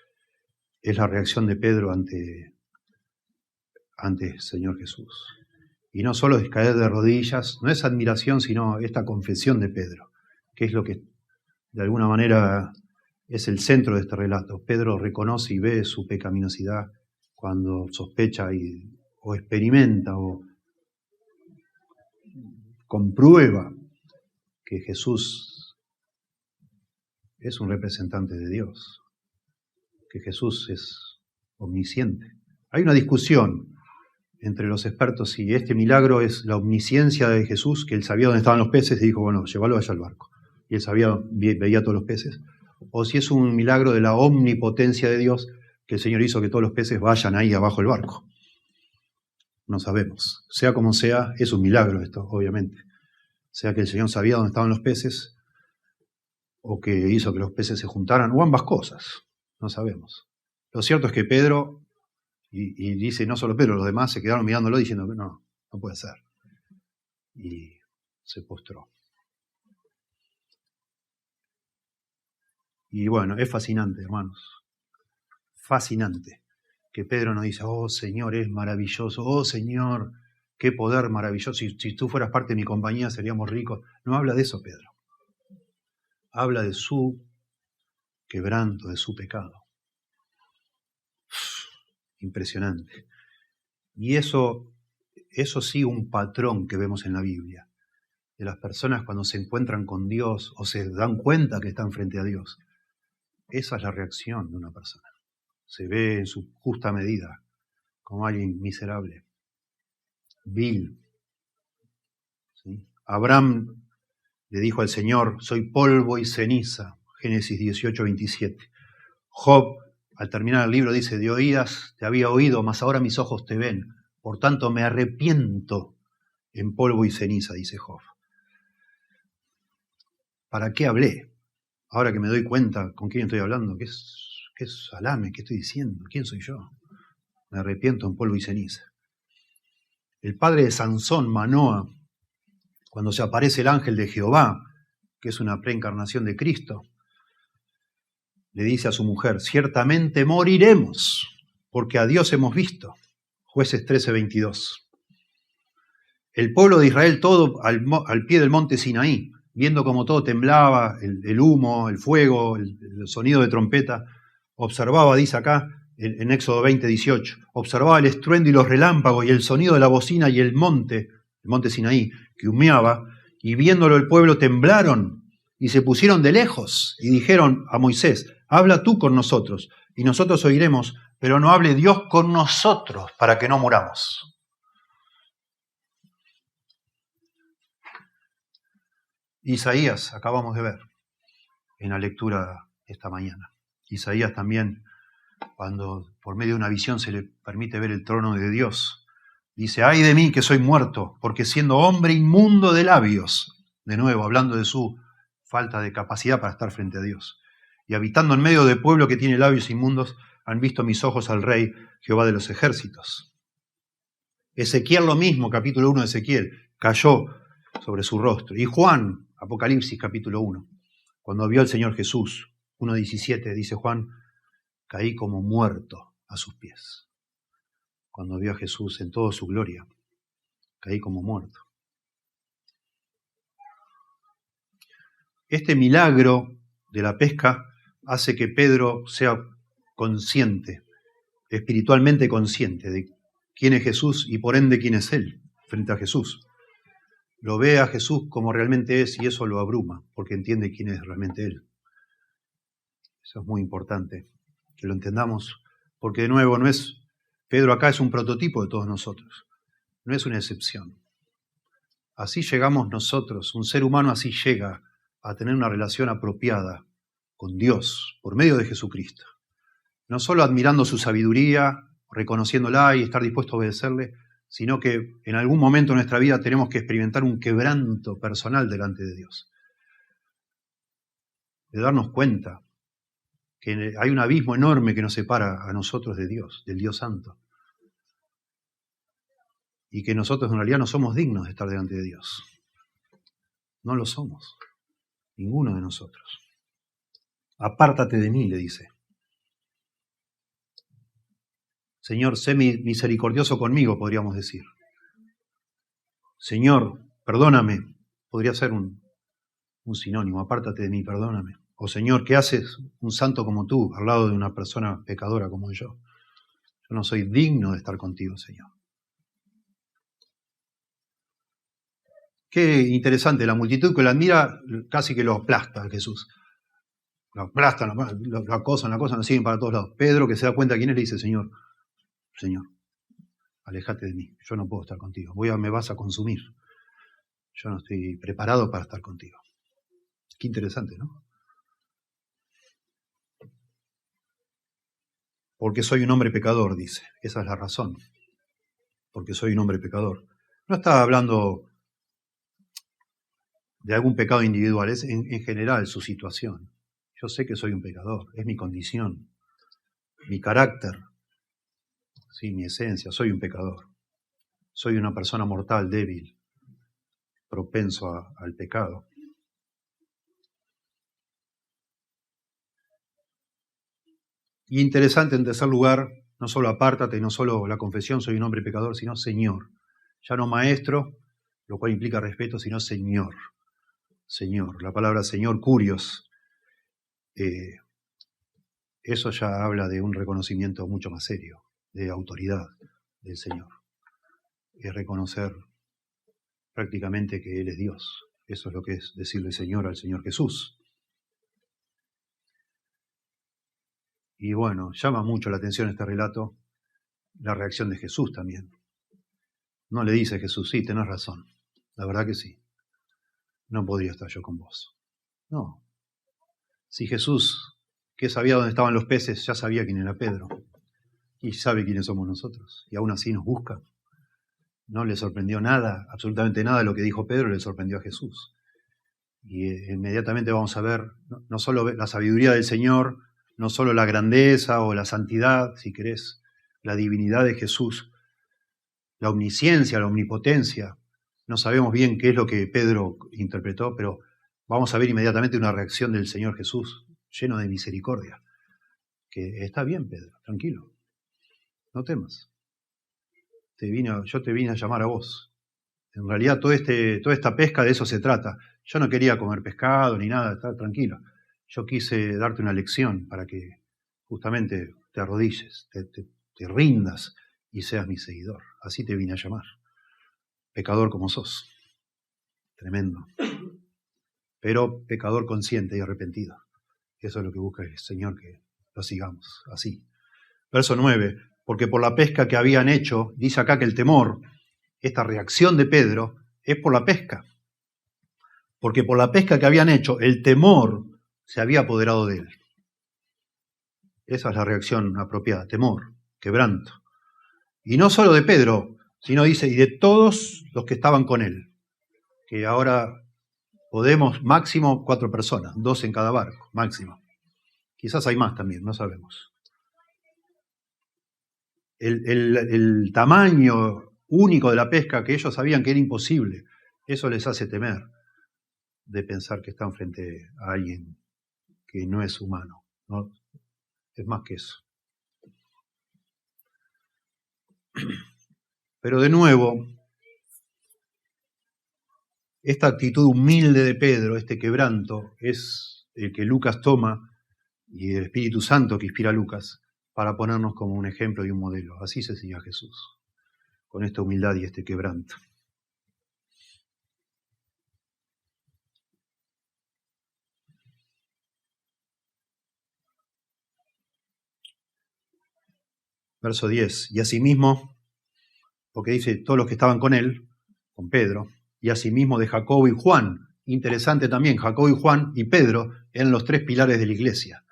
la reacción de Pedro ante el Señor Jesús. Y no solo es caer de rodillas, no es admiración, sino esta confesión de Pedro, que es lo que de alguna manera es el centro de este relato. Pedro reconoce y ve su pecaminosidad cuando sospecha y o experimenta o comprueba que Jesús es un representante de Dios, que Jesús es omnisciente. Hay una discusión entre los expertos si este milagro es la omnisciencia de Jesús, que él sabía dónde estaban los peces y dijo, bueno, llévalo allá al barco. Y él veía todos los peces. O si es un milagro de la omnipotencia de Dios, que el Señor hizo que todos los peces vayan ahí abajo del barco. No sabemos. Sea como sea, es un milagro esto, obviamente. Sea que el Señor sabía dónde estaban los peces, o que hizo que los peces se juntaran, o ambas cosas. No sabemos. Lo cierto es que Pedro, y dice no solo Pedro, los demás se quedaron mirándolo diciendo que no puede ser. Y se postró. Y bueno, es fascinante, hermanos. Fascinante. Que Pedro nos dice, oh Señor, es maravilloso. Oh Señor, qué poder maravilloso. Si tú fueras parte de mi compañía seríamos ricos. No habla de eso, Pedro. Habla de su quebranto, de su pecado. Impresionante. Y eso sí, un patrón que vemos en la Biblia. De las personas cuando se encuentran con Dios o se dan cuenta que están frente a Dios. Esa es la reacción de una persona. Se ve en su justa medida como alguien miserable, vil. ¿Sí? Abraham le dijo al Señor, soy polvo y ceniza, Génesis 18:27. Job, al terminar el libro, dice, de oídas te había oído, mas ahora mis ojos te ven. Por tanto, me arrepiento en polvo y ceniza, dice Job. ¿Para qué hablé? Ahora que me doy cuenta con quién estoy hablando, ¿qué es salame? ¿Qué estoy diciendo? ¿Quién soy yo? Me arrepiento en polvo y ceniza. El padre de Sansón, Manoa, cuando se aparece el ángel de Jehová, que es una preencarnación de Cristo, le dice a su mujer, ciertamente moriremos, porque a Dios hemos visto. Jueces 13:22. El pueblo de Israel todo al pie del monte Sinaí, viendo como todo temblaba, el humo, el fuego, el sonido de trompeta, observaba, dice acá, en Éxodo 20:18, observaba el estruendo y los relámpagos y el sonido de la bocina y el monte Sinaí, que humeaba, y viéndolo el pueblo temblaron y se pusieron de lejos y dijeron a Moisés, habla tú con nosotros y nosotros oiremos, pero no hable Dios con nosotros para que no muramos. Isaías, acabamos de ver en la lectura esta mañana. Isaías también, cuando por medio de una visión se le permite ver el trono de Dios, dice, ay de mí que soy muerto, porque siendo hombre inmundo de labios, de nuevo hablando de su falta de capacidad para estar frente a Dios, y habitando en medio de pueblo que tiene labios inmundos, han visto mis ojos al Rey, Jehová de los ejércitos. Ezequiel lo mismo, capítulo 1 de Ezequiel, cayó sobre su rostro. Y Juan, Apocalipsis capítulo 1, cuando vio al Señor Jesús, 1:17, dice Juan, caí como muerto a sus pies. Cuando vio a Jesús en toda su gloria, caí como muerto. Este milagro de la pesca hace que Pedro sea consciente, espiritualmente consciente de quién es Jesús y por ende quién es él frente a Jesús. Lo ve a Jesús como realmente es y eso lo abruma, porque entiende quién es realmente él. Eso es muy importante, que lo entendamos, porque de nuevo Pedro acá es un prototipo de todos nosotros, no es una excepción. Así llegamos nosotros, un ser humano así llega a tener una relación apropiada con Dios por medio de Jesucristo. No solo admirando su sabiduría, reconociéndola y estar dispuesto a obedecerle, sino que en algún momento de nuestra vida tenemos que experimentar un quebranto personal delante de Dios. De darnos cuenta que hay un abismo enorme que nos separa a nosotros de Dios, del Dios Santo. Y que nosotros en realidad no somos dignos de estar delante de Dios. No lo somos. Ninguno de nosotros. Apártate de mí, le dice. Señor, sé misericordioso conmigo, podríamos decir. Señor, perdóname, podría ser un sinónimo, apártate de mí, perdóname. O Señor, ¿qué haces un santo como tú al lado de una persona pecadora como yo? Yo no soy digno de estar contigo, Señor. Qué interesante, la multitud que lo admira casi que lo aplasta a Jesús. Lo aplastan, lo acosan, lo siguen para todos lados. Pedro, que se da cuenta quién es, le dice, Señor, aléjate de mí, yo no puedo estar contigo, me vas a consumir. Yo no estoy preparado para estar contigo. Qué interesante, ¿no? Porque soy un hombre pecador, dice. Esa es la razón. Porque soy un hombre pecador. No está hablando de algún pecado individual, es en general su situación. Yo sé que soy un pecador, es mi condición, mi carácter, sí, mi esencia, soy un pecador. Soy una persona mortal, débil, propenso al pecado. Y interesante, en tercer lugar, no solo apártate, no solo la confesión, soy un hombre pecador, sino Señor. Ya no maestro, lo cual implica respeto, sino Señor. Señor, la palabra Señor, curios, eso ya habla de un reconocimiento mucho más serio, de autoridad del Señor. Es reconocer prácticamente que Él es Dios. Eso es lo que es decirle Señor al Señor Jesús. Y bueno, llama mucho la atención este relato, la reacción de Jesús también. No le dice Jesús, sí, tenés razón, la verdad que sí. No podría estar yo con vos. No. Si Jesús, que sabía dónde estaban los peces, ya sabía quién era Pedro. Y sabe quiénes somos nosotros. Y aún así nos busca. No le sorprendió nada, absolutamente nada de lo que dijo Pedro le sorprendió a Jesús. Y inmediatamente vamos a ver no solo la sabiduría del Señor, no solo la grandeza o la santidad, si querés, la divinidad de Jesús, la omnisciencia, la omnipotencia. No sabemos bien qué es lo que Pedro interpretó, pero vamos a ver inmediatamente una reacción del Señor Jesús, lleno de misericordia. Que está bien, Pedro, tranquilo, no temas. Yo te vine a llamar a vos. En realidad toda esta pesca, de eso se trata. Yo no quería comer pescado ni nada, estar tranquilo. Yo quise darte una lección para que justamente te arrodilles, te rindas y seas mi seguidor. Así te vine a llamar. Pecador como sos. Tremendo. Pero pecador consciente y arrepentido. Eso es lo que busca el Señor, que lo sigamos así. Verso 9. Porque por la pesca que habían hecho, dice acá que el temor, esta reacción de Pedro, es por la pesca. Porque por la pesca que habían hecho, el temor se había apoderado de él. Esa es la reacción apropiada, temor, quebranto. Y no solo de Pedro, sino dice, y de todos los que estaban con él. Que ahora podemos, máximo 4 personas, 2 en cada barco, máximo. Quizás hay más también, no sabemos. El tamaño único de la pesca, que ellos sabían que era imposible, eso les hace temer de pensar que están frente a alguien que no es humano, ¿no? Es más que eso. Pero de nuevo, esta actitud humilde de Pedro, este quebranto, es el que Lucas toma, y el Espíritu Santo que inspira a Lucas, para ponernos como un ejemplo y un modelo. Así se sigue a Jesús, con esta humildad y este quebranto. Verso 10. Y asimismo, porque dice todos los que estaban con él, con Pedro, y asimismo de Jacobo y Juan. Interesante también, Jacobo y Juan y Pedro eran los 3 pilares de la iglesia.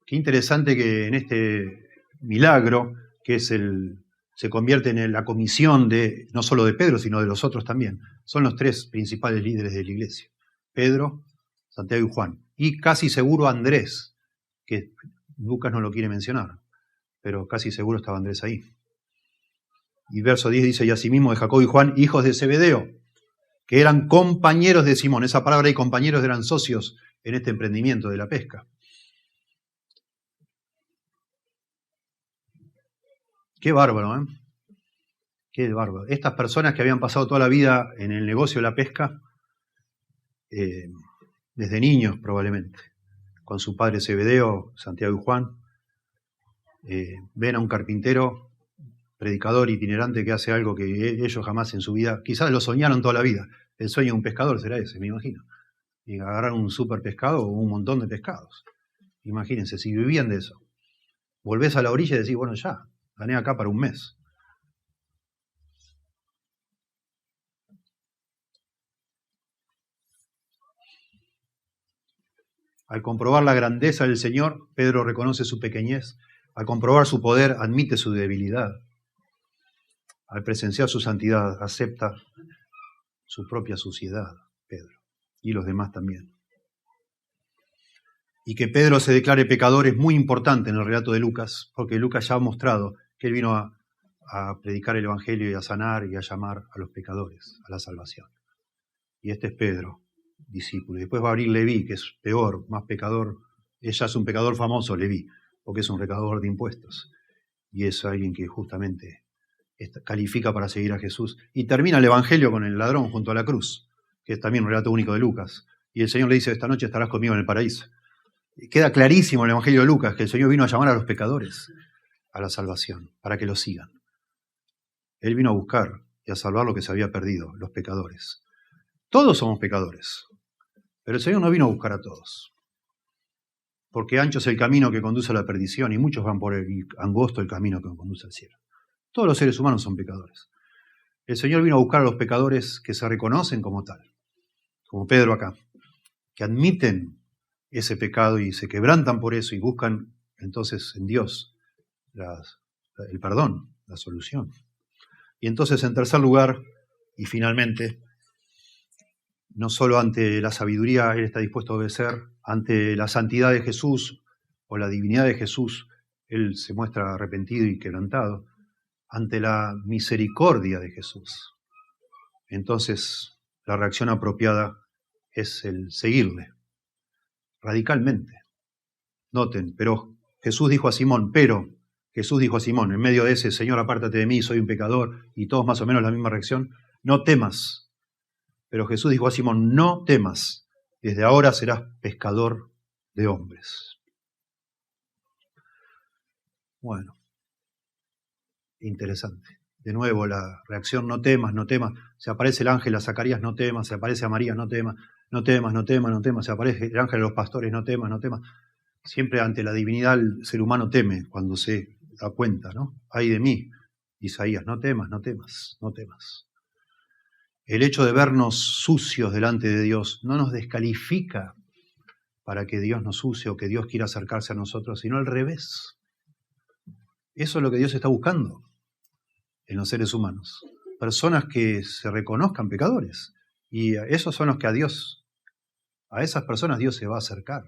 Qué interesante que en este milagro, que es se convierte en la comisión de no solo de Pedro, sino de los otros también. Son los 3 principales líderes de la iglesia. Pedro, Santiago y Juan. Y casi seguro Andrés, que Lucas no lo quiere mencionar, pero casi seguro estaba Andrés ahí. Y verso 10 dice, y asimismo de Jacobo y Juan, hijos de Zebedeo, que eran compañeros de Simón. Esa palabra y compañeros eran socios en este emprendimiento de la pesca. Qué bárbaro, ¿eh? Qué bárbaro. Estas personas que habían pasado toda la vida en el negocio de la pesca, desde niños probablemente, con su padre Zebedeo, Santiago y Juan, ven a un carpintero predicador itinerante que hace algo que ellos jamás en su vida, quizás lo soñaron toda la vida. El sueño de un pescador será ese, me imagino. Y agarrar un super pescado o un montón de pescados. Imagínense, si vivían de eso. Volvés a la orilla y decís, bueno, ya, gané acá para un mes. Al comprobar la grandeza del Señor, Pedro reconoce su pequeñez. Al comprobar su poder, admite su debilidad. Al presenciar su santidad, acepta su propia suciedad, Pedro, y los demás también. Y que Pedro se declare pecador es muy importante en el relato de Lucas, porque Lucas ya ha mostrado que él vino a predicar el Evangelio y a sanar y a llamar a los pecadores a la salvación. Y este es Pedro, discípulo. Y después va a abrir Leví, que es peor, más pecador. Ella es un pecador famoso, Leví, porque es un recaudador de impuestos. Y es alguien que justamente califica para seguir a Jesús. Y termina el Evangelio con el ladrón junto a la cruz, que es también un relato único de Lucas. Y el Señor le dice, esta noche estarás conmigo en el paraíso. Y queda clarísimo en el Evangelio de Lucas que el Señor vino a llamar a los pecadores a la salvación, para que lo sigan. Él vino a buscar y a salvar lo que se había perdido, los pecadores. Todos somos pecadores, pero el Señor no vino a buscar a todos. Porque ancho es el camino que conduce a la perdición y muchos van por el angosto el camino que conduce al cielo. Todos los seres humanos son pecadores. El Señor vino a buscar a los pecadores que se reconocen como tal, como Pedro acá, que admiten ese pecado y se quebrantan por eso y buscan entonces en Dios el perdón, la solución. Y entonces, en tercer lugar, y finalmente, no solo ante la sabiduría Él está dispuesto a obedecer, ante la santidad de Jesús o la divinidad de Jesús, Él se muestra arrepentido y quebrantado, ante la misericordia de Jesús. Entonces, la reacción apropiada es el seguirle, radicalmente. Noten, Jesús dijo a Simón, en medio de ese, Señor, apártate de mí, soy un pecador, y todos más o menos la misma reacción, no temas. Pero Jesús dijo a Simón, no temas, desde ahora serás pescador de hombres. Bueno, interesante. De nuevo la reacción, no temas, no temas. Se aparece el ángel a Zacarías, no temas. Se aparece a María, no temas, no temas, no temas, no temas. Se aparece el ángel a los pastores, no temas, no temas. Siempre ante la divinidad el ser humano teme cuando se da cuenta, ¿no? Ay de mí, Isaías, no temas, no temas, no temas. El hecho de vernos sucios delante de Dios no nos descalifica para que Dios nos use o que Dios quiera acercarse a nosotros, sino al revés. Eso es lo que Dios está buscando en los seres humanos. Personas que se reconozcan pecadores. Y esos son los que a esas personas Dios se va a acercar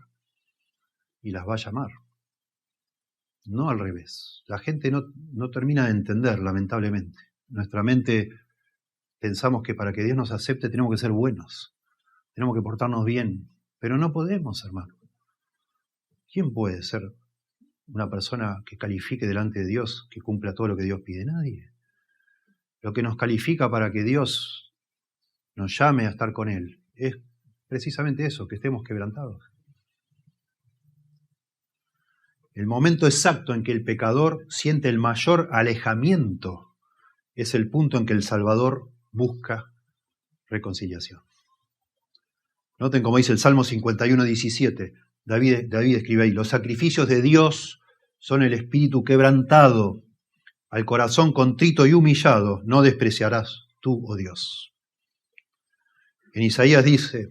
y las va a llamar. No al revés. La gente no termina de entender, lamentablemente. Nuestra mente pensamos que para que Dios nos acepte tenemos que ser buenos, tenemos que portarnos bien, pero no podemos, hermano. ¿Quién puede ser una persona que califique delante de Dios, que cumpla todo lo que Dios pide? Nadie. Lo que nos califica para que Dios nos llame a estar con Él es precisamente eso, que estemos quebrantados. El momento exacto en que el pecador siente el mayor alejamiento es el punto en que el Salvador busca reconciliación. Noten como dice el Salmo 51:17. David escribe ahí, los sacrificios de Dios son el espíritu quebrantado, al corazón contrito y humillado no despreciarás tú, oh Dios. En Isaías dice,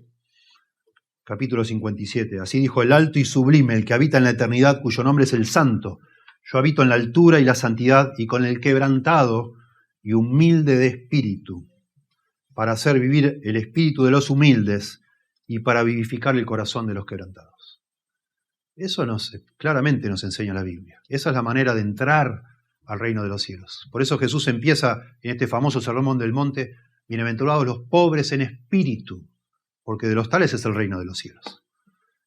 capítulo 57, así dijo el alto y sublime, el que habita en la eternidad, cuyo nombre es el Santo. Yo habito en la altura y la santidad y con el quebrantado y humilde de espíritu, para hacer vivir el espíritu de los humildes y para vivificar el corazón de los quebrantados. Eso claramente nos enseña la Biblia. Esa es la manera de entrar al reino de los cielos. Por eso Jesús empieza en este famoso Sermón del Monte, bienaventurados los pobres en espíritu, porque de los tales es el reino de los cielos.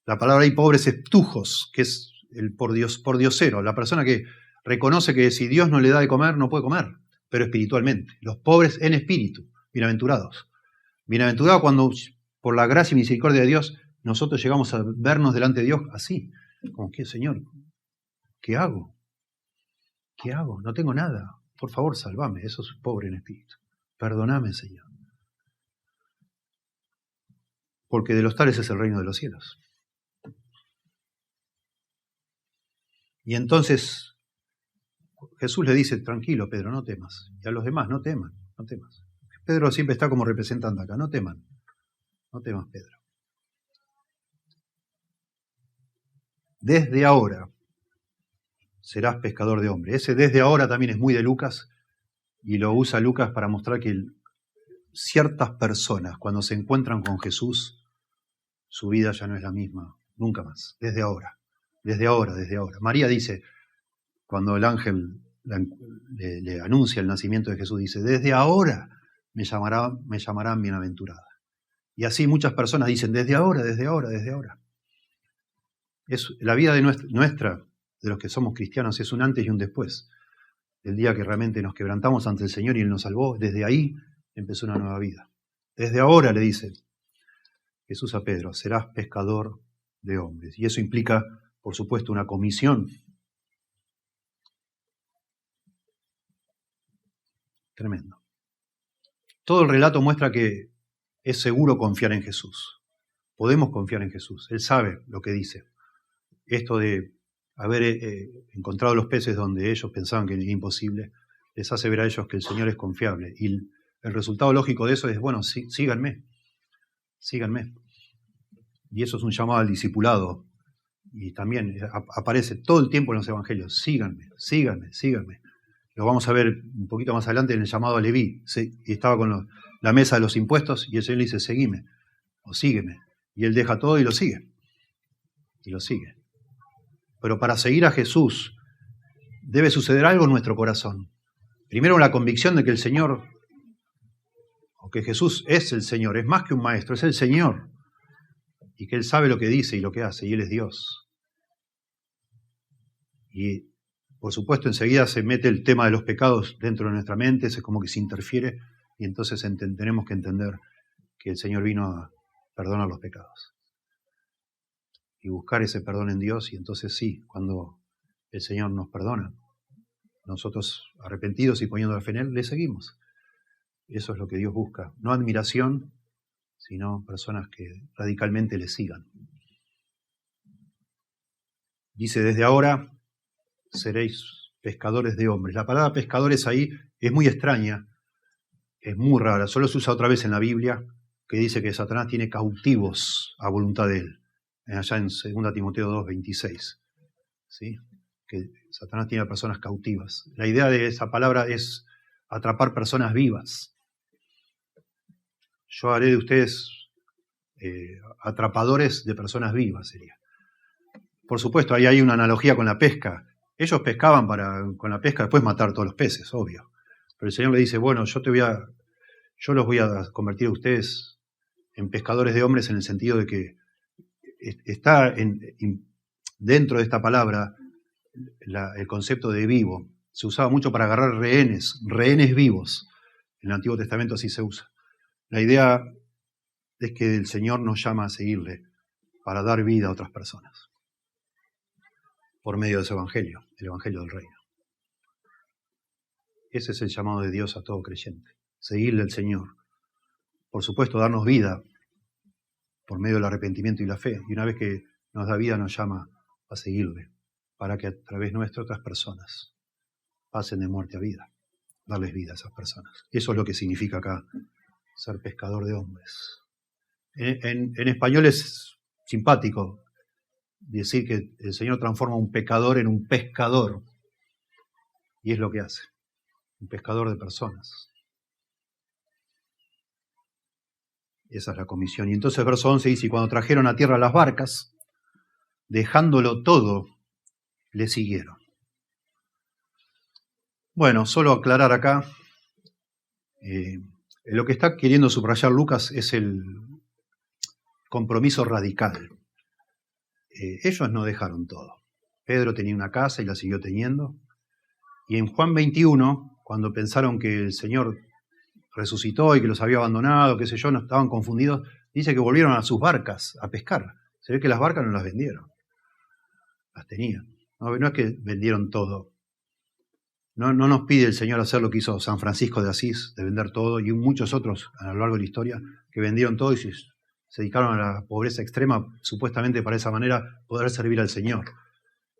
La palabra ahí pobres es ptujos, que es el por diosero, la persona que reconoce que si Dios no le da de comer, no puede comer, pero espiritualmente. Los pobres en espíritu, bienaventurados. Bienaventurados cuando, por la gracia y misericordia de Dios, nosotros llegamos a vernos delante de Dios así, como que, Señor, ¿qué hago? ¿Qué hago? No tengo nada. por favor, sálvame, eso es pobre en espíritu. Perdóname, Señor. Porque de los tales es el reino de los cielos. Y entonces Jesús le dice, tranquilo, Pedro, no temas. Y a los demás, no teman, no temas. Pedro siempre está como representante acá, no teman. No temas, Pedro. Desde ahora serás pescador de hombres. Ese desde ahora también es muy de Lucas y lo usa Lucas para mostrar que ciertas personas, cuando se encuentran con Jesús, su vida ya no es la misma, nunca más. Desde ahora, desde ahora, desde ahora. María dice, cuando el ángel le anuncia el nacimiento de Jesús, dice, desde ahora me llamarán bienaventurada. Y así muchas personas dicen, desde ahora, desde ahora, desde ahora. La vida de nuestra, de los que somos cristianos, es un antes y un después. El día que realmente nos quebrantamos ante el Señor y Él nos salvó, desde ahí empezó una nueva vida. Desde ahora, le dice Jesús a Pedro, serás pescador de hombres. Y eso implica, por supuesto, una comisión. Tremendo. Todo el relato muestra que es seguro confiar en Jesús. Podemos confiar en Jesús. Él sabe lo que dice. Esto de haber encontrado los peces donde ellos pensaban que era imposible, les hace ver a ellos que el Señor es confiable. Y el resultado lógico de eso es, bueno, síganme. Y eso es un llamado al discipulado. Y también aparece todo el tiempo en los evangelios, síganme. Lo vamos a ver un poquito más adelante en el llamado a Leví. Y estaba con la mesa de los impuestos y el Señor le dice, seguime o sígueme. Y él deja todo y lo sigue. Pero para seguir a Jesús debe suceder algo en nuestro corazón. Primero, la convicción de que el Señor, o que Jesús es el Señor, es más que un maestro, es el Señor. Y que Él sabe lo que dice y lo que hace, y Él es Dios. Y, por supuesto, enseguida se mete el tema de los pecados dentro de nuestra mente, es como que se interfiere, y entonces tenemos que entender que el Señor vino a perdonar los pecados. Y buscar ese perdón en Dios, y entonces sí, cuando el Señor nos perdona, nosotros arrepentidos y poniendo la fe en Él, le seguimos. Eso es lo que Dios busca, no admiración, sino personas que radicalmente le sigan. Dice, desde ahora seréis pescadores de hombres. La palabra pescadores ahí es muy extraña, es muy rara, solo se usa otra vez en la Biblia, que dice que Satanás tiene cautivos a voluntad de él. Allá en 2 Timoteo 2:26, ¿sí? Que Satanás tiene a personas cautivas. La idea de esa palabra es atrapar personas vivas. Yo haré de ustedes atrapadores de personas vivas, sería. Por supuesto, ahí hay una analogía con la pesca. Ellos pescaban con la pesca después matar todos los peces, obvio. Pero el Señor le dice, bueno, yo los voy a convertir a ustedes en pescadores de hombres en el sentido de que está dentro de esta palabra el concepto de vivo. Se usaba mucho para agarrar rehenes vivos. En el Antiguo Testamento así se usa. La idea es que el Señor nos llama a seguirle para dar vida a otras personas por medio de ese evangelio, el evangelio del reino. Ese es el llamado de Dios a todo creyente, seguirle al Señor. Por supuesto, darnos vida por medio del arrepentimiento y la fe. Y una vez que nos da vida, nos llama a seguirle, para que a través nuestro otras personas pasen de muerte a vida, darles vida a esas personas. Eso es lo que significa acá ser pescador de hombres. En español es simpático decir que el Señor transforma a un pecador en un pescador. Y es lo que hace, un pescador de personas. Esa es la comisión. Y entonces verso 11 dice, y cuando trajeron a tierra las barcas, dejándolo todo, le siguieron. Bueno, solo aclarar acá, lo que está queriendo subrayar Lucas es el compromiso radical. Ellos no dejaron todo. Pedro tenía una casa y la siguió teniendo. Y en Juan 21, cuando pensaron que el Señor resucitó y que los había abandonado, qué sé yo, no estaban confundidos, dice que volvieron a sus barcas a pescar. Se ve que las barcas no las vendieron, las tenían. No es que vendieron todo. No nos pide el Señor hacer lo que hizo San Francisco de Asís, de vender todo, y muchos otros a lo largo de la historia, que vendieron todo y se dedicaron a la pobreza extrema, supuestamente para esa manera poder servir al Señor.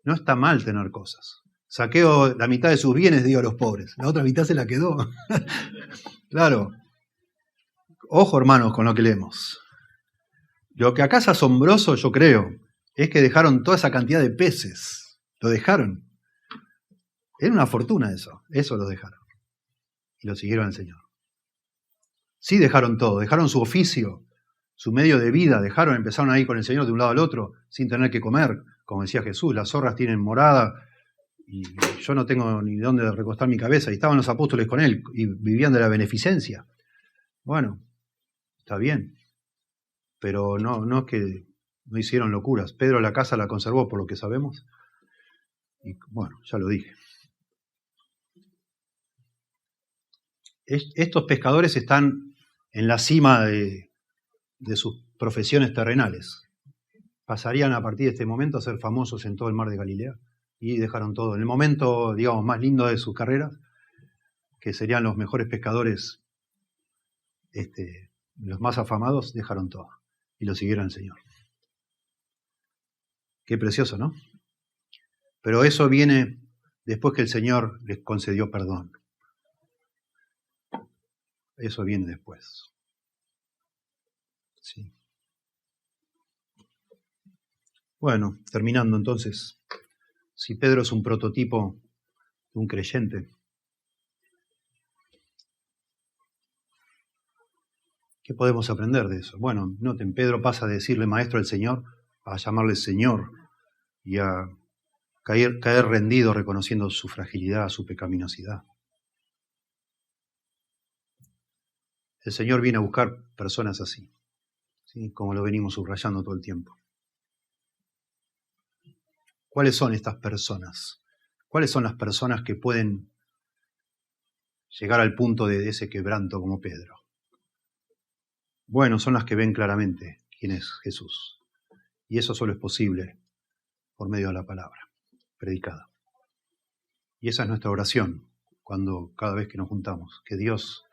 No está mal tener cosas. Saqueo la mitad de sus bienes, dio a los pobres. La otra mitad se la quedó. Claro. Ojo, hermanos, con lo que leemos. Lo que acá es asombroso, yo creo, es que dejaron toda esa cantidad de peces. Lo dejaron. Era una fortuna eso. Eso lo dejaron. Y lo siguieron al Señor. Sí dejaron todo. Dejaron su oficio, su medio de vida. Empezaron a ir con el Señor de un lado al otro, sin tener que comer. Como decía Jesús, las zorras tienen morada y yo no tengo ni dónde recostar mi cabeza. Y estaban los apóstoles con él y vivían de la beneficencia. Bueno, está bien. Pero no es que no hicieron locuras. Pedro la casa la conservó, por lo que sabemos. Y bueno, ya lo dije. Estos pescadores están en la cima de sus profesiones terrenales. Pasarían a partir de este momento a ser famosos en todo el mar de Galilea y dejaron todo. En el momento, digamos, más lindo de sus carreras, que serían los mejores pescadores, los más afamados, dejaron todo y lo siguieron al Señor. Qué precioso, ¿no? Pero eso viene después que el Señor les concedió perdón. Eso viene después. Sí. Bueno, terminando entonces, si Pedro es un prototipo de un creyente, ¿qué podemos aprender de eso? Bueno, noten, Pedro pasa de decirle maestro al Señor a llamarle Señor y a caer rendido reconociendo su fragilidad, su pecaminosidad. El Señor viene a buscar personas así, ¿sí? Como lo venimos subrayando todo el tiempo. ¿Cuáles son estas personas? ¿Cuáles son las personas que pueden llegar al punto de ese quebranto como Pedro? Bueno, son las que ven claramente quién es Jesús. Y eso solo es posible por medio de la palabra predicada. Y esa es nuestra oración cada vez que nos juntamos, que Dios,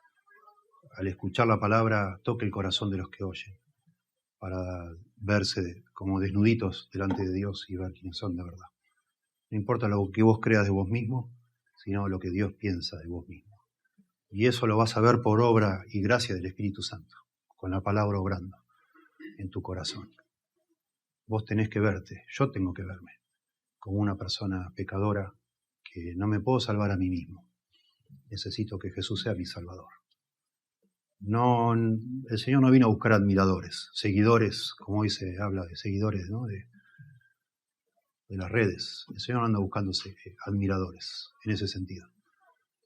al escuchar la palabra, toque el corazón de los que oyen, para verse como desnuditos delante de Dios y ver quiénes son de verdad. No importa lo que vos creas de vos mismo, sino lo que Dios piensa de vos mismo. Y eso lo vas a ver por obra y gracia del Espíritu Santo, con la palabra obrando en tu corazón. Vos tenés que verte, yo tengo que verme, como una persona pecadora que no me puedo salvar a mí mismo. Necesito que Jesús sea mi Salvador. No, el Señor no vino a buscar admiradores, seguidores, como hoy se habla de seguidores, ¿no? de las redes. El Señor no anda buscándose admiradores en ese sentido.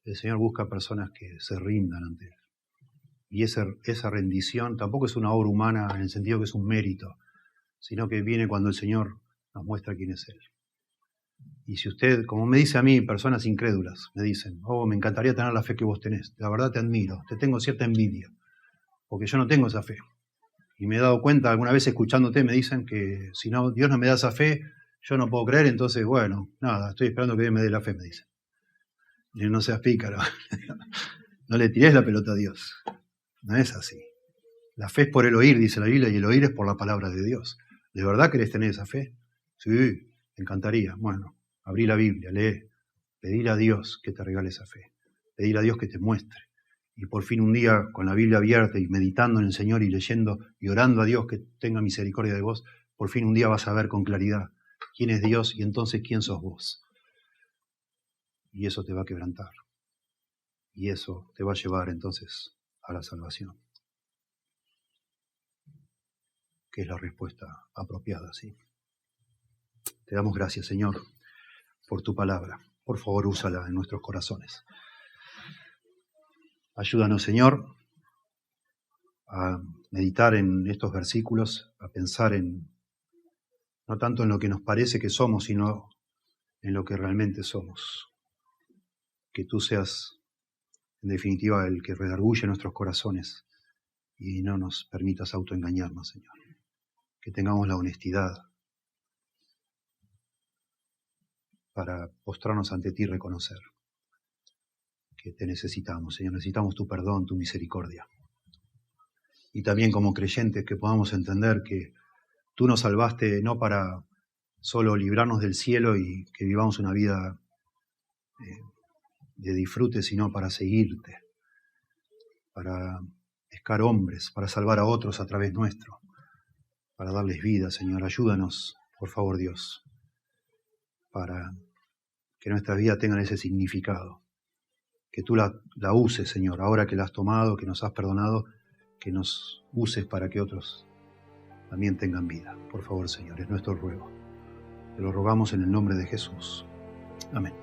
El Señor busca personas que se rindan ante Él. Y esa rendición tampoco es una obra humana en el sentido que es un mérito, sino que viene cuando el Señor nos muestra quién es Él. Y si usted, como me dice a mí, personas incrédulas, me dicen, me encantaría tener la fe que vos tenés, la verdad te admiro, te tengo cierta envidia, porque yo no tengo esa fe. Y me he dado cuenta, alguna vez escuchándote, me dicen que si no, Dios no me da esa fe, yo no puedo creer, entonces, bueno, nada, estoy esperando que Dios me dé la fe, me dicen. Y no seas pícaro, no le tires la pelota a Dios, no es así. La fe es por el oír, dice la Biblia, y el oír es por la palabra de Dios. ¿De verdad querés tener esa fe? Sí, me encantaría. Bueno, abrí la Biblia, lee, pedir a Dios que te regale esa fe, pedir a Dios que te muestre. Y por fin un día, con la Biblia abierta y meditando en el Señor y leyendo y orando a Dios que tenga misericordia de vos, por fin un día vas a ver con claridad quién es Dios y entonces quién sos vos. Y eso te va a quebrantar. Y eso te va a llevar entonces a la salvación, que es la respuesta apropiada, ¿sí? Te damos gracias, Señor, por tu palabra. Por favor, úsala en nuestros corazones. Ayúdanos, Señor, a meditar en estos versículos, a pensar no tanto en lo que nos parece que somos, sino en lo que realmente somos. Que tú seas, en definitiva, el que redarguye nuestros corazones y no nos permitas autoengañarnos, Señor. Que tengamos la honestidad para postrarnos ante ti y reconocer que te necesitamos, Señor. Necesitamos tu perdón, tu misericordia. Y también como creyentes que podamos entender que tú nos salvaste no para solo librarnos del cielo y que vivamos una vida de disfrute, sino para seguirte, para pescar hombres, para salvar a otros a través nuestro, para darles vida, Señor. Ayúdanos, por favor, Dios, para que nuestras vidas tengan ese significado. Que tú la uses, Señor, ahora que la has tomado, que nos has perdonado, que nos uses para que otros también tengan vida. Por favor, Señor, es nuestro ruego. Te lo rogamos en el nombre de Jesús. Amén.